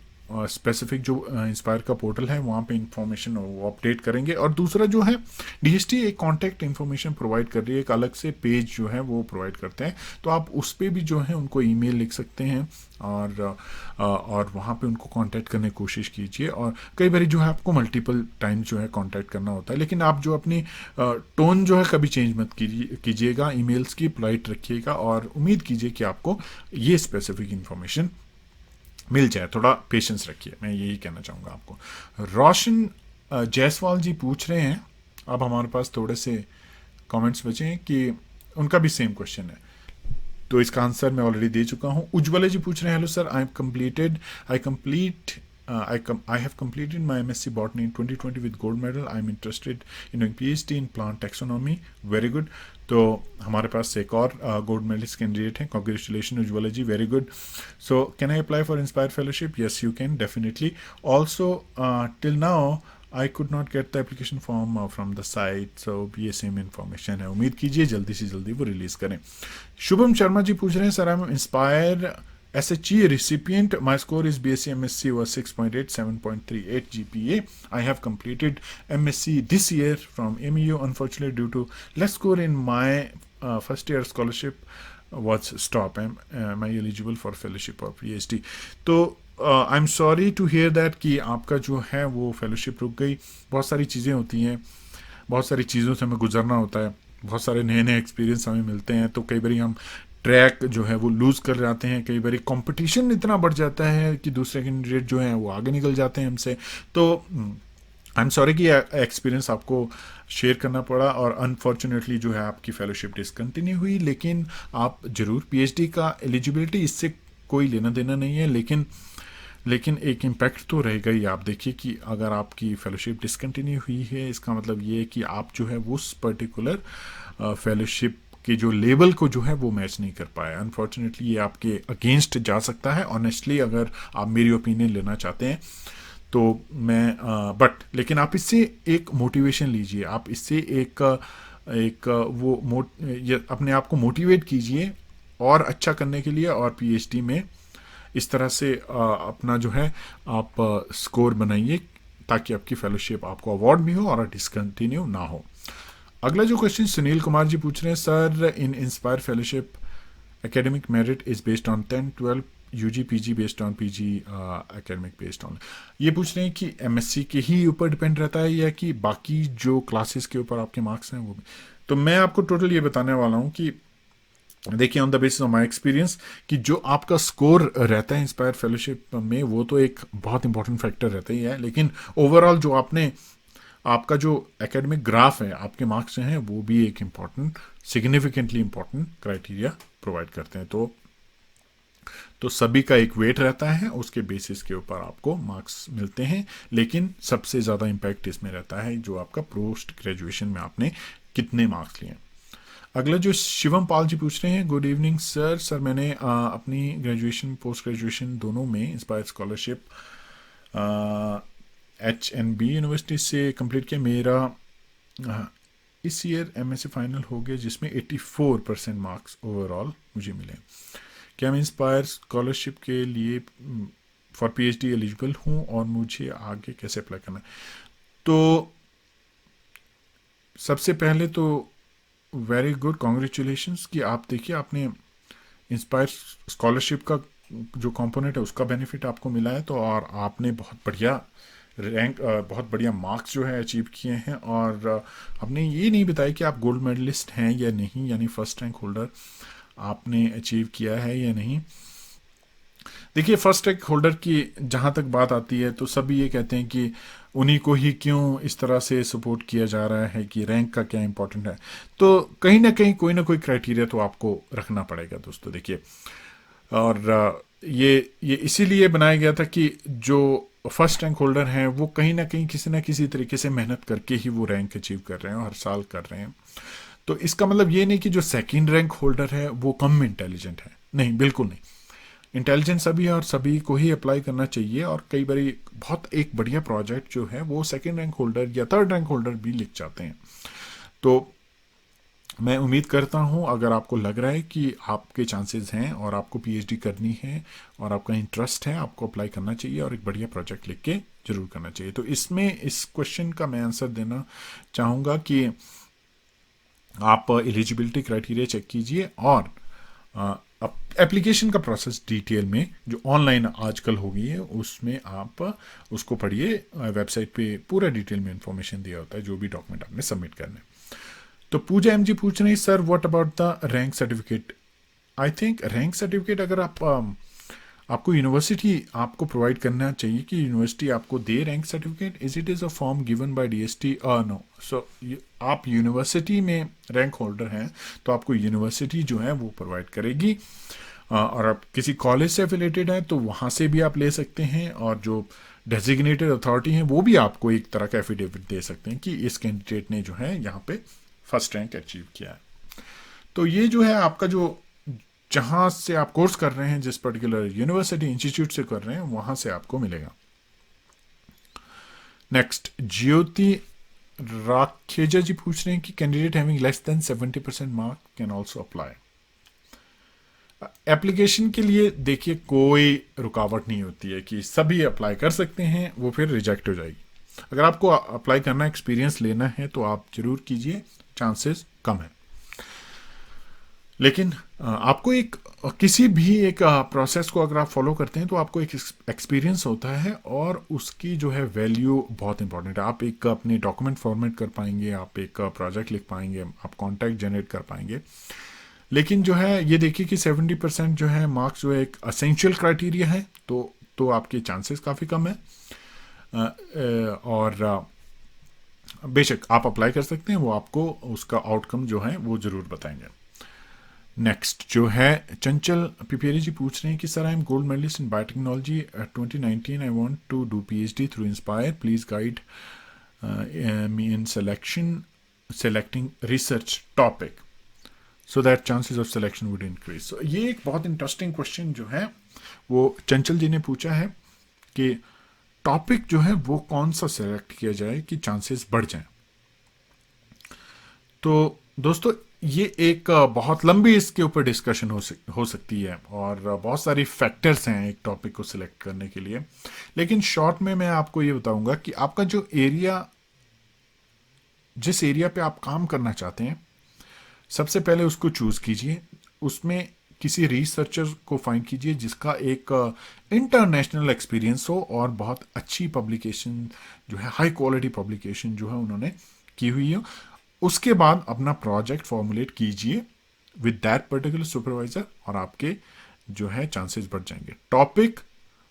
स्पेसिफिक जो इंस्पायर का पोर्टल है वहाँ पे इंफॉर्मेशन वो अपडेट करेंगे। और दूसरा जो है डीएसटी एक कॉन्टैक्ट इन्फॉर्मेशन प्रोवाइड कर रही है, एक अलग से पेज जो है वो प्रोवाइड करते हैं, तो आप उस पर भी जो है उनको ईमेल लिख सकते हैं और वहाँ पे उनको कांटेक्ट करने की कोशिश कीजिए। और कई बार जो है आपको मल्टीपल टाइम जो है कांटेक्ट करना होता है, लेकिन आप जो अपनी टोन जो है कभी चेंज मत कीजिएगा, ईमेल्स की पोलाइट रखिएगा और उम्मीद कीजिए कि आपको ये स्पेसिफिक इंफॉर्मेशन मिल जाए। थोड़ा पेशेंस रखिए, मैं यही कहना चाहूँगा आपको। रोशन जायसवाल जी पूछ रहे हैं, अब हमारे पास थोड़े से कमेंट्स बचे हैं कि उनका भी सेम क्वेश्चन है, तो इसका आंसर मैं ऑलरेडी दे चुका हूँ। उज्ज्वला जी पूछ रहे हैं, hello sir, I have completed my MSc Botany in 2020 with gold medal. I'm interested in doing PhD in plant taxonomy. Very good. तो हमारे पास एक और गोल्ड मेडलिस्ट कैंडिडेट हैं। Congratulation Ujjwala ji, very good. So can I apply for inspire fellowship? Yes you can, definitely. Also till now I could not get the application form from the site, so ये same information है। उम्मीद कीजिए जल्दी से जल्दी वो release करें। शुभम शर्मा जी पूछ रहे हैं, sir I M inspire SHE recipient. My score is BSc MSc was 6.8, 7.38 GPA. I have completed MSc this year from MEU. Unfortunately, due to less score in my first year scholarship was stopped. Am I eligible for fellowship or PhD? तो I am sorry to hear that कि आपका जो है वो fellowship रुक गई। बहुत सारी चीज़ें होती हैं, बहुत सारी चीज़ों से हमें गुजरना होता है, बहुत सारे नए नए एक्सपीरियंस हमें मिलते हैं, तो कई बार हम ट्रैक जो है वो लूज़ कर जाते हैं। कई बार कंपटीशन इतना बढ़ जाता है कि दूसरे कैंडिडेट जो हैं वो आगे निकल जाते हैं हमसे। तो आई एम सॉरी कि एक्सपीरियंस आपको शेयर करना पड़ा और अनफॉर्चुनेटली जो है आपकी फेलोशिप डिसकंटिन्यू हुई, लेकिन आप ज़रूर पीएचडी का एलिजिबिलिटी इससे कोई लेना देना नहीं है, लेकिन एक इम्पैक्ट तो रहेगा ही। आप देखिए कि अगर आपकी फेलोशिप डिसकंटिन्यू हुई है, इसका मतलब ये है कि आप जो है वो उस पर्टिकुलर फेलोशिप के जो लेवल को जो है वो मैच नहीं कर पाए। अनफॉर्चुनेटली ये आपके अगेंस्ट जा सकता है। ऑनेस्टली अगर आप मेरी ओपिनियन लेना चाहते हैं तो मैं लेकिन आप इससे एक मोटिवेशन लीजिए, आप इससे अपने आप को मोटिवेट कीजिए और अच्छा करने के लिए, और पीएचडी में इस तरह से अपना जो है आप स्कोर बनाइए ताकि आपकी फेलोशिप, आपको अवार्ड भी हो और डिसकंटिन्यू ना हो। अगला जो क्वेश्चन सुनील कुमार जी पूछ रहे हैं, sir in INSPIRE fellowship academic merit is based on 10-12 UG PG based on PG academic based on. ये पूछ रहे हैं कि एमएससी के ही ऊपर डिपेंड रहता है या कि बाकी जो क्लासेस के ऊपर आपके मार्क्स हैं वो भी। तो मैं आपको टोटल ये बताने वाला हूँ कि देखिए on the basis of my experience कि जो आपका स्कोर रहता है इंस्पायर फेलोशिप में वो तो एक बहुत इंपॉर्टेंट फैक्टर रहता ही है, लेकिन ओवरऑल जो आपका जो एकेडमिक ग्राफ है, आपके मार्क्स हैं, वो भी एक important, significantly important criteria provide करते हैं। तो सभी का एक वेट रहता है, उसके बेसिस के ऊपर आपको मार्क्स मिलते हैं, लेकिन सबसे ज़्यादा इम्पैक्ट इसमें रहता है जो आपका पोस्ट ग्रेजुएशन में आपने कितने मार्क्स लिए। अगला जो शिवम पाल जी पूछ रहे हैं, गुड इवनिंग सर मैंने अपनी ग्रेजुएशन पोस्ट ग्रेजुएशन दोनों में इंस्पायर स्कॉलरशिप HNB यूनिवर्सिटी से कंप्लीट किया। मेरा इस ईयर MSc फाइनल हो गया जिसमें 84% मार्क्स ओवरऑल मुझे मिले। क्या मैं इंस्पायर स्कॉलरशिप के लिए फॉर PhD एलिजिबल हूँ और मुझे आगे कैसे अप्लाई करना है? तो सबसे पहले तो वेरी गुड, कॉन्ग्रेचुलेशंस कि आप देखिए आपने इंस्पायर स्कॉलरशिप का जो कंपोनेंट है उसका बेनिफिट आपको मिला है, तो और आपने बहुत बढ़िया रैंक, बहुत बढ़िया मार्क्स जो है अचीव किए हैं। और आपने ये नहीं बताया कि आप गोल्ड मेडलिस्ट हैं या नहीं, यानी फर्स्ट रैंक होल्डर आपने अचीव किया है या नहीं। देखिए फर्स्ट रैंक होल्डर की जहाँ तक बात आती है तो सभी ये कहते हैं कि उन्हीं को ही क्यों इस तरह से सपोर्ट किया जा रहा है कि रैंक का क्या इंपॉर्टेंट है। तो कहीं ना कहीं कोई ना कोई क्राइटेरिया तो आपको रखना पड़ेगा दोस्तों। देखिए, और ये इसीलिए बनाया गया था कि जो फर्स्ट रैंक होल्डर हैं वो कहीं ना कहीं किसी ना किसी तरीके से मेहनत करके ही वो रैंक अचीव कर रहे हैं, हर साल कर रहे हैं। तो इसका मतलब ये नहीं कि जो सेकंड रैंक होल्डर है वो कम इंटेलिजेंट है, नहीं, बिल्कुल नहीं। इंटेलिजेंट सभी है और सभी को ही अप्लाई करना चाहिए। और कई बार बहुत एक बढ़िया प्रोजेक्ट जो है वो सेकंड रैंक होल्डर या थर्ड रैंक होल्डर भी लिख जाते हैं। तो मैं उम्मीद करता हूँ अगर आपको लग रहा है कि आपके चांसेस हैं और आपको पीएचडी करनी है और आपका इंटरेस्ट है, आपको अप्लाई करना चाहिए और एक बढ़िया प्रोजेक्ट लिख के ज़रूर करना चाहिए। तो इसमें इस क्वेश्चन का मैं आंसर देना चाहूँगा कि आप एलिजिबिलिटी क्राइटेरिया चेक कीजिए और एप्लीकेशन का प्रोसेस डिटेल में जो ऑनलाइन आजकल हो गई है उसमें आप उसको पढ़िए। वेबसाइट पे पूरा डिटेल में इंफॉर्मेशन दिया होता है जो भी डॉक्यूमेंट आपने सबमिट करने हैं। तो पूजा एम जी पूछ रहे हैं, sir what about the rank certificate. I think rank certificate अगर आप आपको यूनिवर्सिटी आपको प्रोवाइड करना चाहिए कि यूनिवर्सिटी आपको दे rank certificate. Is it is a form given by DST? No. So आप यूनिवर्सिटी में रैंक होल्डर हैं तो आपको यूनिवर्सिटी जो है वो प्रोवाइड करेगी। और आप किसी कॉलेज से एफिलेटेड हैं तो वहाँ से भी आप ले सकते हैं, और जो डेजिग्नेटेड अथॉरिटी हैं वो भी आपको एक तरह का एफिडेविट दे सकते हैं कि इस कैंडिडेट ने जो है यहाँ पे फर्स्ट रैंक अचीव किया है। तो ये जो है आपका जो जहाँ से आप कोर्स कर रहे हैं, जिस पर्टिकुलर यूनिवर्सिटी इंस्टीट्यूट से कर रहे हैं, वहाँ से आपको मिलेगा। नेक्स्ट ज्योति राखेजा जी पूछ रहे हैं कि candidate having less than 70% mark can also apply. Application के लिए देखिए कोई रुकावट नहीं होती है कि सभी अप्लाई कर सकते हैं, वो फिर रिजेक्ट हो जाएगी। अगर आपको अप्लाई करना, एक्सपीरियंस लेना है तो आप जरूर कीजिए, चांसेस कम है। लेकिन आपको एक किसी भी एक प्रोसेस को अगर आप फॉलो करते हैं तो आपको एक एक्सपीरियंस होता है और उसकी जो है वैल्यू बहुत इंपॉर्टेंट है। आप एक अपने डॉक्यूमेंट फॉर्मेट कर पाएंगे, आप एक प्रोजेक्ट लिख पाएंगे, आप कॉन्टैक्ट जनरेट कर पाएंगे। लेकिन जो है ये देखिए कि 70% जो है मार्क्स जो है एक असेंशियल क्राइटेरिया है, तो आपके चांसेस काफ़ी कम है। और बेशक आप अप्लाई कर सकते हैं, वो आपको उसका आउटकम जो है वो ज़रूर बताएंगे। नेक्स्ट जो है चंचल पिपेरी जी पूछ रहे हैं कि sir I am gold medallist in biotechnology 2019, I want to do PhD through inspire, please guide me in selecting research topic so that chances of selection would increase. So ये एक बहुत इंटरेस्टिंग क्वेश्चन जो है वो चंचल जी ने पूछा है कि टॉपिक जो है वो कौन सा सेलेक्ट किया जाए कि चांसेस बढ़ जाएं। तो दोस्तों ये एक बहुत लंबी इसके ऊपर डिस्कशन हो सकती है और बहुत सारी फैक्टर्स हैं एक टॉपिक को सिलेक्ट करने के लिए। लेकिन शॉर्ट में मैं आपको ये बताऊंगा कि आपका जो एरिया, जिस एरिया पे आप काम करना चाहते हैं, सबसे पहले उसको चूज कीजिए। उसमें किसी रिसर्चर को फाइंड कीजिए जिसका एक इंटरनेशनल एक्सपीरियंस हो और बहुत अच्छी पब्लिकेशन जो है, हाई क्वालिटी पब्लिकेशन जो है उन्होंने की हुई हो। उसके बाद अपना प्रोजेक्ट फॉर्मुलेट कीजिए विद दैट पर्टिकुलर सुपरवाइजर और आपके जो है चांसेस बढ़ जाएंगे। टॉपिक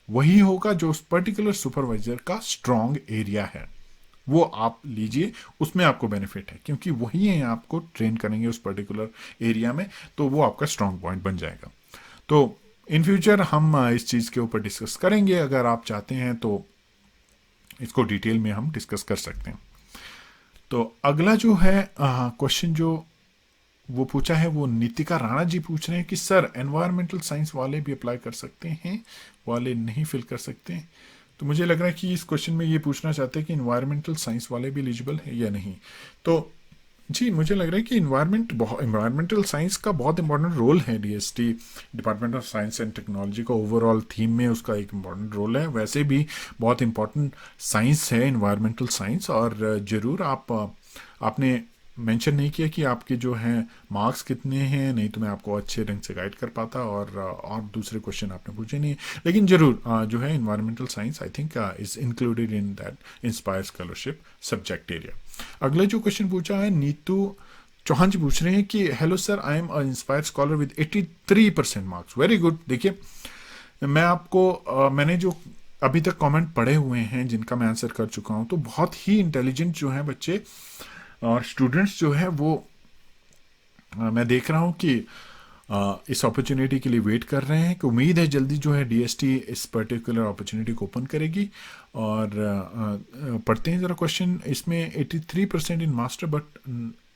वही होगा जो उस पर्टिकुलर सुपरवाइजर का स्ट्रॉन्ग एरिया है, वो आप लीजिए, उसमें आपको बेनिफिट है क्योंकि वही है आपको ट्रेन करेंगे उस पर्टिकुलर एरिया में, तो वो आपका स्ट्रॉन्ग पॉइंट बन जाएगा। तो इन फ्यूचर हम इस चीज़ के ऊपर डिस्कस करेंगे, अगर आप चाहते हैं तो इसको डिटेल में हम डिस्कस कर सकते हैं। तो अगला जो है क्वेश्चन जो वो पूछा है वो नितिका राणा जी पूछ रहे हैं कि सर एनवायरमेंटल साइंस वाले भी अप्लाई कर सकते हैं, वाले नहीं फिल कर सकते हैं। तो मुझे लग रहा है कि इस क्वेश्चन में ये पूछना चाहते हैं कि एनवायरमेंटल साइंस वाले भी एलिजिबल है या नहीं। तो जी मुझे लग रहा है कि एनवायरमेंटल साइंस का बहुत इंपॉर्टेंट रोल है। DST, department of science and technology का ओवरऑल थीम में उसका एक इंपॉर्टेंट रोल है। वैसे भी बहुत इंपॉर्टेंट साइंस है एनवायरमेंटल साइंस, और ज़रूर आपने मेंशन नहीं किया कि आपके जो हैं मार्क्स कितने हैं, नहीं तो मैं आपको अच्छे ढंग से गाइड कर पाता, और दूसरे क्वेश्चन आपने पूछे नहीं। लेकिन ज़रूर जो है environmental science I think is included in that inspire scholarship subject area. अगला जो क्वेश्चन पूछा है नीतू चौहान जी पूछ रहे हैं कि hello sir, I am a inspire scholar with 83% marks. Very good. देखिए मैं आपको मैंने जो अभी तक कमेंट पढ़े हुए हैं जिनका मैं आंसर कर चुका हूं, तो बहुत ही इंटेलिजेंट जो है बच्चे और स्टूडेंट्स जो है वो मैं देख रहा हूं कि इस अपॉर्चुनिटी के लिए वेट कर रहे हैं, कि उम्मीद है जल्दी जो है डीएसटी इस पर्टिकुलर अपॉर्चुनिटी को ओपन करेगी। और पढ़ते हैं ज़रा क्वेश्चन। इसमें 83% in master but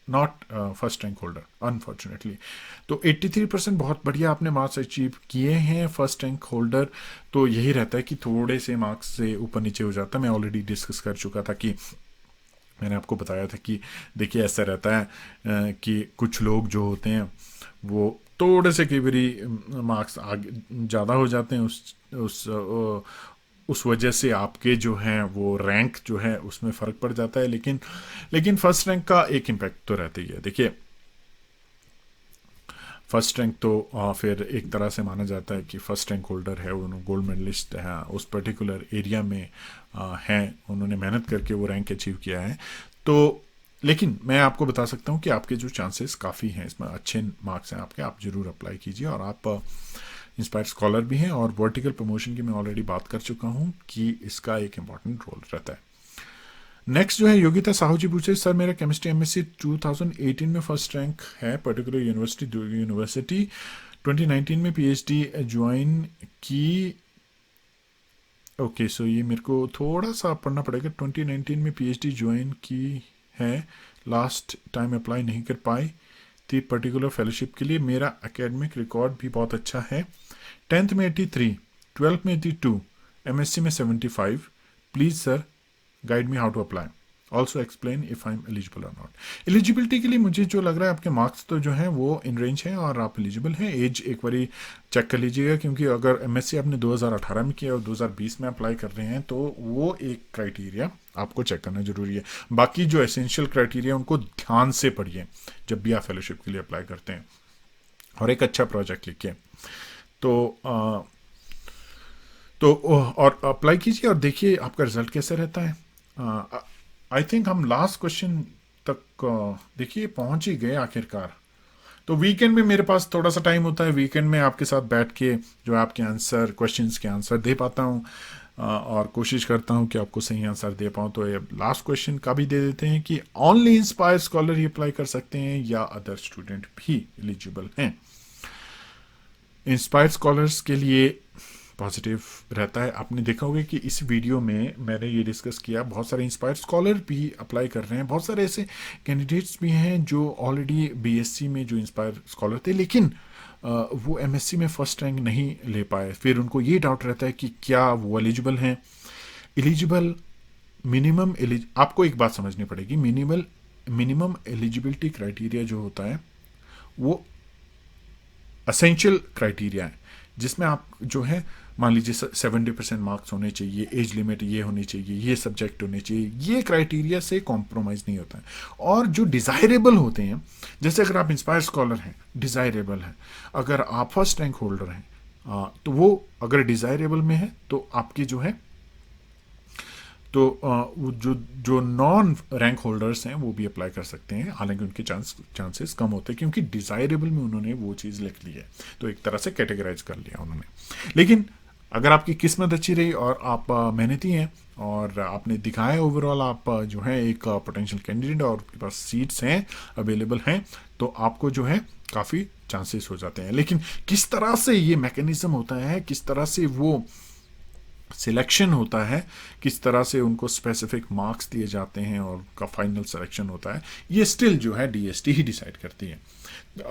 not first rank holder unfortunately. तो 83% बहुत बढ़िया आपने मार्क्स अचीव किए हैं। फर्स्ट रैंक होल्डर तो यही रहता है कि थोड़े से मार्क्स से ऊपर नीचे हो जाता है। मैं ऑलरेडी डिस्कस कर चुका था कि मैंने आपको बताया था कि देखिए ऐसा रहता है कि कुछ लोग जो होते हैं वो थोड़े से कई बारी मार्क्स आगे ज़्यादा हो जाते हैं, उस वजह से आपके जो हैं वो रैंक जो है उसमें फ़र्क पड़ जाता है। लेकिन फर्स्ट रैंक का एक इम्पैक्ट तो रहता ही है। देखिए फर्स्ट रैंक तो फिर एक तरह से माना जाता है कि फर्स्ट रैंक होल्डर है, उन्होंने गोल्ड मेडलिस्ट है, उस पर्टिकुलर एरिया में हैं, उन्होंने मेहनत करके वो रैंक अचीव किया है। तो लेकिन मैं आपको बता सकता हूँ कि आपके जो चांसेस काफ़ी हैं, इसमें अच्छे मार्क्स हैं आपके, आप ज़रूर अप्लाई कीजिए। और आप इंस्पायर स्कॉलर भी हैं, और वर्टिकल प्रमोशन की मैं ऑलरेडी बात कर चुका हूँ कि इसका एक इम्पॉर्टेंट रोल रहता है। नेक्स्ट जो है योगिता साहू जी पूछे, सर मेरा केमिस्ट्री एमएससी 2018 में फर्स्ट रैंक है पर्टिकुलर यूनिवर्सिटी 2019 में पीएचडी ज्वाइन की। ओके सो ये मेरे को थोड़ा सा पढ़ना पड़ेगा। 2019 में पीएचडी ज्वाइन की है, लास्ट टाइम अप्लाई नहीं कर पाई थी पर्टिकुलर फेलोशिप के लिए। मेरा एकेडमिक रिकॉर्ड भी बहुत अच्छा है, 10th में 83, 12th में 82, एमएससी में 75। Please sir guide me how to apply, also explain if I am eligible और नॉट। एलिजिबिलिटी के लिए मुझे जो लग रहा है आपके मार्क्स तो जो हैं वो इन रेंज हैं और आप एलिजिबल हैं। एज एक बारी चेक कर लीजिएगा, क्योंकि अगर एमएससी आपने 2018 में किया और 2020 में अप्लाई कर रहे हैं तो वो एक क्राइटेरिया आपको चेक करना जरूरी है। बाकी जो एसेंशियल क्राइटेरिया उनको ध्यान से पढ़िए जब भी आप फेलोशिप के लिए अप्लाई करते हैं, और एक अच्छा प्रोजेक्ट लिखिए। तो और अप्लाई कीजिए और देखिए आपका रिजल्ट कैसे रहता है। आई थिंक हम लास्ट क्वेश्चन तक देखिए पहुंच ही गए आखिरकार। तो वीकेंड में मेरे पास थोड़ा सा टाइम होता है, वीकेंड में आपके साथ बैठ के जो आपके आंसर क्वेश्चंस के आंसर दे पाता हूँ, और कोशिश करता हूँ कि आपको सही आंसर दे पाऊँ। तो ये लास्ट क्वेश्चन का भी दे देते हैं कि ओनली इंस्पायर स्कॉलर ही अप्लाई कर सकते हैं या अदर स्टूडेंट भी एलिजिबल हैं। इंस्पायर स्कॉलर्स के लिए पॉजिटिव रहता है। आपने देखा होगा कि इस वीडियो में मैंने ये डिस्कस किया, बहुत सारे इंस्पायर स्कॉलर भी अप्लाई कर रहे हैं, बहुत सारे ऐसे कैंडिडेट्स भी हैं जो ऑलरेडी बीएससी में जो इंस्पायर स्कॉलर थे, लेकिन वो एमएससी में फर्स्ट रैंक नहीं ले पाए। फिर उनको ये डाउट रहता है कि क्या वो एलिजिबल हैं। एलिजिबल मिनिमम आपको एक बात समझनी पड़ेगी, मिनिमम एलिजिबिलिटी क्राइटेरिया जो होता है वो असेंशियल क्राइटेरिया है, जिसमें आप जो है मान लीजिए 70% मार्क्स होने चाहिए, एज लिमिट ये होनी चाहिए, ये सब्जेक्ट होने चाहिए, ये क्राइटेरिया से कॉम्प्रोमाइज़ नहीं होता है। और जो डिज़ायरेबल होते हैं, जैसे अगर आप इंस्पायर स्कॉलर हैं, डिज़ायरेबल हैं, अगर आप फर्स्ट रैंक होल्डर हैं, तो वो अगर डिज़ायरेबल में है तो आपकी जो है तो वो जो नॉन रैंक होल्डर्स हैं वो भी अप्लाई कर सकते हैं, हालांकि उनके चांसेस कम होते हैं क्योंकि डिज़ायरेबल में उन्होंने वो चीज़ लिख ली है, तो एक तरह से कैटेगराइज कर लिया उन्होंने। लेकिन अगर आपकी किस्मत अच्छी रही और आप मेहनती हैं और आपने दिखाया ओवरऑल आप जो है एक पोटेंशियल कैंडिडेट और आपके पास सीट्स हैं अवेलेबल हैं, तो आपको जो है काफ़ी चांसेस हो जाते हैं। लेकिन किस तरह से ये मैकेनिज्म होता है, किस तरह से वो सिलेक्शन होता है, किस तरह से उनको स्पेसिफिक मार्क्स दिए जाते हैं और उनका फाइनल सिलेक्शन होता है, ये स्टिल जो है डीएसटी ही डिसाइड करती है।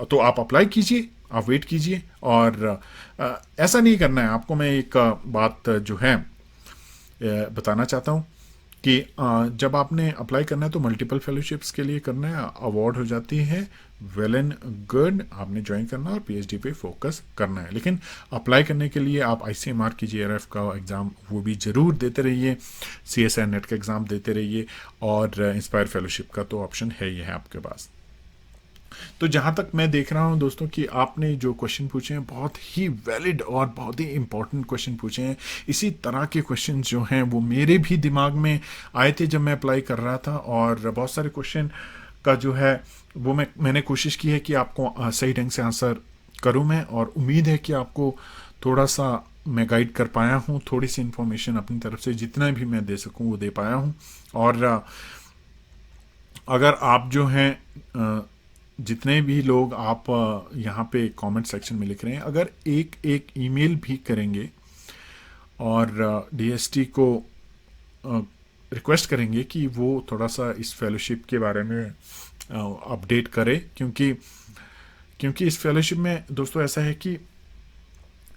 तो आप अप्लाई कीजिए, आप वेट कीजिए, और ऐसा नहीं करना है आपको। मैं एक बात जो है बताना चाहता हूँ कि जब आपने अप्लाई करना है तो मल्टीपल फेलोशिप्स के लिए करना है, अवार्ड हो जाती है, वेल एंड गुड, आपने ज्वाइन करना है और पीएचडी पे फोकस करना है। लेकिन अप्लाई करने के लिए आप आईसीएमआर की जेआरएफ का एग्ज़ाम वो भी ज़रूर देते रहिए, सीएसआई नेट का एग्ज़ाम देते रहिए, और इंस्पायर फेलोशिप का तो ऑप्शन है ही है आपके पास। तो जहाँ तक मैं देख रहा हूँ दोस्तों कि आपने जो क्वेश्चन पूछे हैं बहुत ही वैलिड और बहुत ही इंपॉर्टेंट क्वेश्चन पूछे हैं। इसी तरह के क्वेश्चन जो हैं वो मेरे भी दिमाग में आए थे जब मैं अप्लाई कर रहा था, और बहुत सारे क्वेश्चन का जो है वो मैंने कोशिश की है कि आपको सही ढंग से आंसर करूँ मैं, और उम्मीद है कि आपको थोड़ा सा मैं गाइड कर पाया हूँ, थोड़ी सी इन्फॉर्मेशन अपनी तरफ से जितना भी मैं दे सकूँ वो दे पाया हूँ। और अगर आप जो हैं जितने भी लोग आप यहाँ पे कमेंट सेक्शन में लिख रहे हैं, अगर एक ईमेल भी करेंगे और डीएसटी को रिक्वेस्ट करेंगे कि वो थोड़ा सा इस फेलोशिप के बारे में अपडेट करे, क्योंकि इस फेलोशिप में दोस्तों ऐसा है कि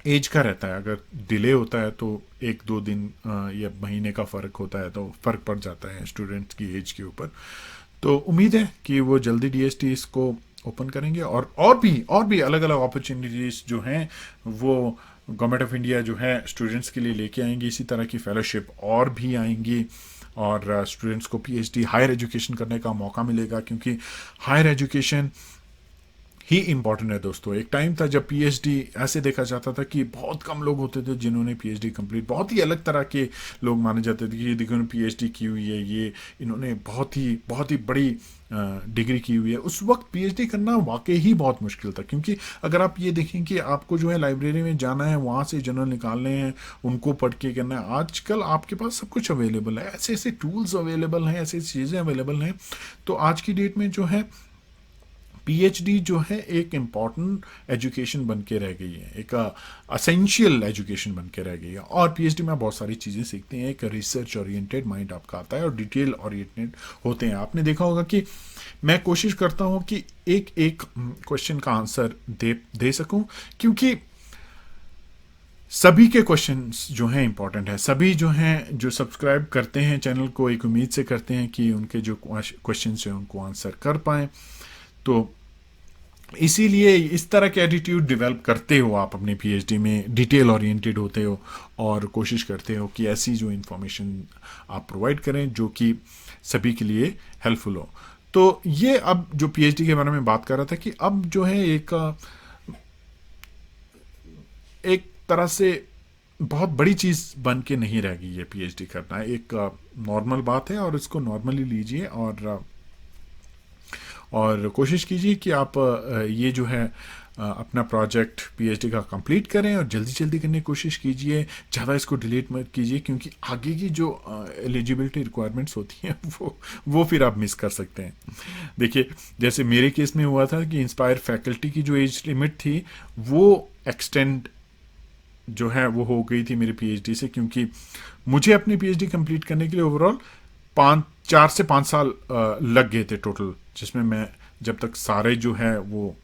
एज का रहता है। अगर डिले होता है तो 1-2 दिन या महीने का फ़र्क होता है, तो फ़र्क पड़ जाता है स्टूडेंट्स की एज के ऊपर। तो उम्मीद है कि वो जल्दी डीएसटी इसको ओपन करेंगे, और भी अलग अलग अपॉर्चुनिटीज़ जो हैं वो गवर्नमेंट ऑफ इंडिया जो है स्टूडेंट्स के लिए लेके आएंगी। इसी तरह की फेलोशिप और भी आएंगी, और स्टूडेंट्स को पीएचडी हायर एजुकेशन करने का मौका मिलेगा, क्योंकि हायर एजुकेशन ही इम्पॉर्टेंट है दोस्तों। एक टाइम था जब पीएचडी ऐसे देखा जाता था कि बहुत कम लोग होते थे जिन्होंने पीएचडी कंप्लीट, बहुत ही अलग तरह के लोग माने जाते थे कि देखो इन्होंने पीएचडी की हुई है, ये इन्होंने बहुत ही बड़ी डिग्री की हुई है। उस वक्त पीएचडी करना वाकई ही बहुत मुश्किल था, क्योंकि अगर आप ये देखें कि आपको जो है लाइब्रेरी में जाना है, वहाँ से जर्नल निकालने हैं, उनको पढ़ के करना है। आजकल आपके पास सब कुछ अवेलेबल है, ऐसे ऐसे टूल्स अवेलेबल हैं, ऐसी चीज़ें अवेलेबल हैं। तो आज की डेट में जो है पीएचडी जो है एक इम्पॉर्टेंट एजुकेशन बन के रह गई है, एक असेंशियल एजुकेशन बन के रह गई है। और पीएचडी में आप बहुत सारी चीज़ें सीखते हैं, एक रिसर्च ओरिएंटेड माइंड आपका आता है और डिटेल ओरिएंटेड होते हैं। आपने देखा होगा कि मैं कोशिश करता हूँ कि एक एक क्वेश्चन का आंसर दे सकूँ, क्योंकि सभी के क्वेश्चंस जो हैं इंपॉर्टेंट है। सभी जो हैं जो सब्सक्राइब करते हैं चैनल को, एक उम्मीद से करते हैं कि उनके जो क्वेश्चंस हैं उनको आंसर कर पाएँ। तो इसीलिए इस तरह के एटीट्यूड डेवलप करते हो आप अपने पीएचडी में, डिटेल ओरिएंटेड होते हो और कोशिश करते हो कि ऐसी जो इन्फॉर्मेशन आप प्रोवाइड करें जो कि सभी के लिए हेल्पफुल हो। तो ये अब जो पीएचडी के बारे में बात कर रहा था कि अब जो है एक तरह से बहुत बड़ी चीज़ बन के नहीं रह गई है पीएचडी करना। एक नॉर्मल बात है और इसको नॉर्मली लीजिए, और कोशिश कीजिए कि आप ये जो है अपना प्रोजेक्ट पीएचडी का कंप्लीट करें और जल्दी जल्दी करने की कोशिश कीजिए। ज़्यादा इसको डिलीट मत कीजिए, क्योंकि आगे की जो एलिजिबिलिटी रिक्वायरमेंट्स होती हैं वो फिर आप मिस कर सकते हैं। देखिए, जैसे मेरे केस में हुआ था कि इंस्पायर फैकल्टी की जो एज लिमिट थी वो एक्सटेंड जो है वो हो गई थी मेरे पीएचडी से, क्योंकि मुझे अपनी पीएचडी कंप्लीट करने के लिए ओवरऑल 4 से 5 साल लग गए थे टोटल, जिसमें मैं जब तक सारे जो है वो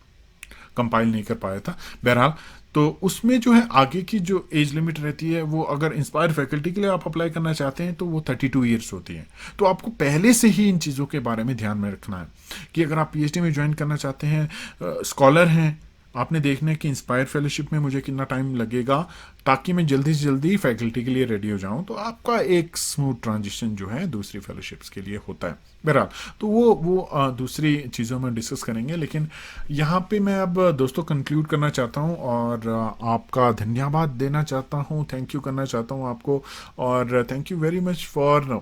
कंपाइल नहीं कर पाया था। बहरहाल, तो उसमें जो है आगे की जो एज लिमिट रहती है वो, अगर इंस्पायर फैकल्टी के लिए आप अप्लाई करना चाहते हैं तो वो 32 ईयर्स होती है। तो आपको पहले से ही इन चीज़ों के बारे में ध्यान में रखना है कि अगर आप पीएचडी में ज्वाइन करना चाहते हैं, स्कॉलर हैं, आपने देखना है कि इंस्पायर फेलोशिप में मुझे कितना टाइम लगेगा ताकि मैं जल्दी से जल्दी फैकल्टी के लिए रेडी हो जाऊं। तो आपका एक स्मूथ ट्रांजिशन जो है दूसरी फेलोशिप्स के लिए होता है। बहरहाल, तो वो दूसरी चीज़ों में डिस्कस करेंगे, लेकिन यहाँ पे मैं अब दोस्तों कंक्लूड करना चाहता हूँ और आपका धन्यवाद देना चाहता हूँ, थैंक यू करना चाहता हूँ आपको। और thank you very much for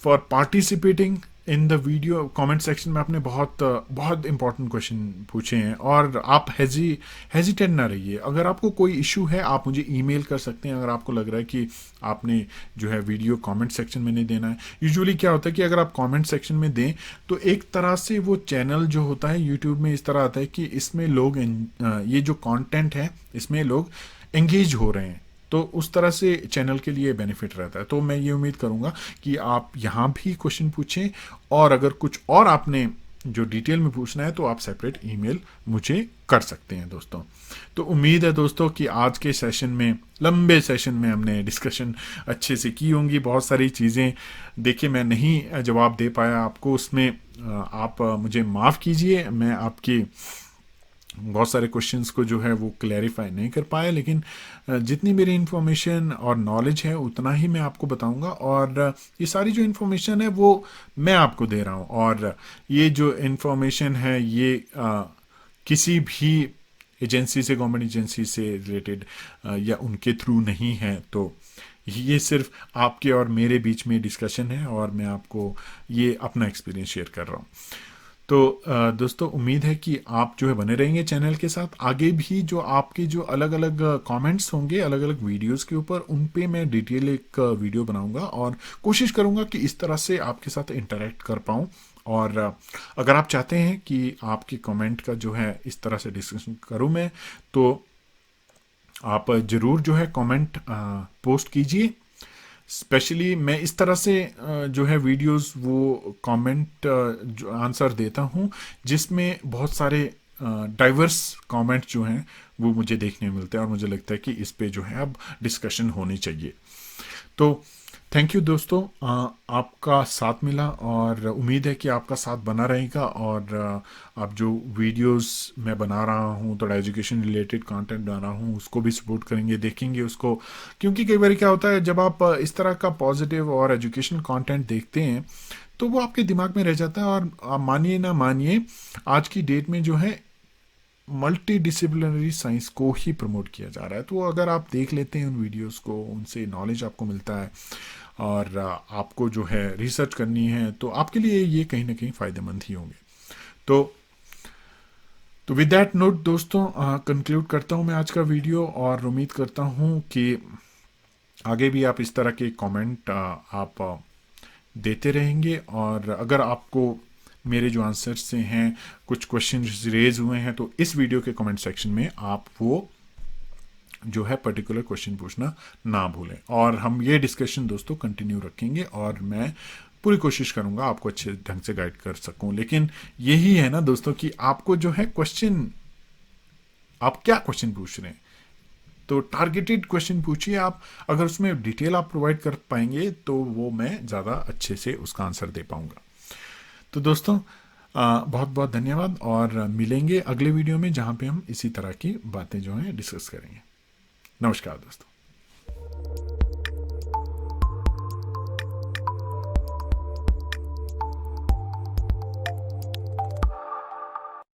participating in the video. Comment section में आपने बहुत इंपॉर्टेंट क्वेश्चन पूछे हैं, और आप हेजिटेट ना रहिए। अगर आपको कोई इशू है आप मुझे ईमेल कर सकते हैं, अगर आपको लग रहा है कि आपने जो है वीडियो कमेंट सेक्शन में नहीं देना है। यूजुअली क्या होता है कि अगर आप कमेंट सेक्शन में दें तो एक तरह से वो चैनल जो होता है यूट्यूब में इस तरह आता है कि इसमें लोग ये जो कंटेंट है इसमें लोग एंगेज हो रहे हैं, तो उस तरह से चैनल के लिए बेनिफिट रहता है। तो मैं ये उम्मीद करूँगा कि आप यहाँ भी क्वेश्चन पूछें, और अगर कुछ और आपने जो डिटेल में पूछना है तो आप सेपरेट ईमेल मुझे कर सकते हैं दोस्तों। तो उम्मीद है दोस्तों कि आज के सेशन में, लंबे सेशन में, हमने डिस्कशन अच्छे से की होंगी। बहुत सारी चीज़ें देखिए मैं नहीं जवाब दे पाया आपको, उसमें आप मुझे माफ़ कीजिए। मैं आपकी बहुत सारे क्वेश्चंस को जो है वो क्लैरिफाई नहीं कर पाया, लेकिन जितनी मेरी इन्फॉर्मेशन और नॉलेज है उतना ही मैं आपको बताऊंगा। और ये सारी जो इन्फॉर्मेशन है वो मैं आपको दे रहा हूँ, और ये जो इन्फॉर्मेशन है ये किसी भी एजेंसी से, गवर्नमेंट एजेंसी से रिलेटेड या उनके थ्रू नहीं है। तो ये सिर्फ आपके और मेरे बीच में डिस्कशन है, और मैं आपको ये अपना एक्सपीरियंस शेयर कर रहा हूँ। तो दोस्तों, उम्मीद है कि आप जो है बने रहेंगे चैनल के साथ। आगे भी जो आपके जो अलग अलग कमेंट्स होंगे अलग अलग वीडियोस के ऊपर, उन पे मैं डिटेल एक वीडियो बनाऊंगा और कोशिश करूंगा कि इस तरह से आपके साथ इंटरेक्ट कर पाऊँ। और अगर आप चाहते हैं कि आपके कमेंट का जो है इस तरह से डिस्कशन करूं मैं, तो आप ज़रूर जो है कमेंट पोस्ट कीजिए। स्पेशली मैं इस तरह से जो है वीडियोस वो कमेंट जो आंसर देता हूँ जिसमें बहुत सारे डाइवर्स कमेंट जो हैं वो मुझे देखने मिलते हैं और मुझे लगता है कि इस पे जो है अब डिस्कशन होनी चाहिए। तो थैंक यू दोस्तों, आपका साथ मिला और उम्मीद है कि आपका साथ बना रहेगा। और आप जो वीडियोस मैं बना रहा हूँ, थोड़ा एजुकेशन रिलेटेड कंटेंट बना रहा हूँ, उसको भी सपोर्ट करेंगे, देखेंगे उसको। क्योंकि कई बार क्या होता है, जब आप इस तरह का पॉजिटिव और एजुकेशनल कंटेंट देखते हैं तो वो आपके दिमाग में रह जाता है। और आप मानिए ना मानिए, आज की डेट में जो है मल्टी डिसिप्लिनरी साइंस को ही प्रमोट किया जा रहा है। तो अगर आप देख लेते हैं उन वीडियोस को, उनसे नॉलेज आपको मिलता है और आपको जो है रिसर्च करनी है तो आपके लिए ये कहीं ना कहीं फ़ायदेमंद ही होंगे। तो विद दैट नोट दोस्तों, कंक्लूड करता हूँ मैं आज का वीडियो और उम्मीद करता हूँ कि आगे भी आप इस तरह के कमेंट आप देते रहेंगे। और अगर आपको मेरे जो आंसर से हैं कुछ क्वेश्चन रेज हुए हैं तो इस वीडियो के कमेंट सेक्शन में आप वो जो है पर्टिकुलर क्वेश्चन पूछना ना भूलें। और हम ये डिस्कशन दोस्तों कंटिन्यू रखेंगे और मैं पूरी कोशिश करूंगा आपको अच्छे ढंग से गाइड कर सकूं। लेकिन यही है ना दोस्तों कि आपको जो है क्वेश्चन, आप क्या क्वेश्चन पूछ रहे हैं, तो टारगेटेड क्वेश्चन पूछिए आप। अगर उसमें डिटेल आप प्रोवाइड कर पाएंगे तो वो मैं ज़्यादा अच्छे से उसका आंसर दे पाऊंगा। तो दोस्तों बहुत बहुत धन्यवाद और मिलेंगे अगले वीडियो में जहाँ पे हम इसी तरह की बातें जो हैं डिस्कस करेंगे। नमस्कार दोस्तों।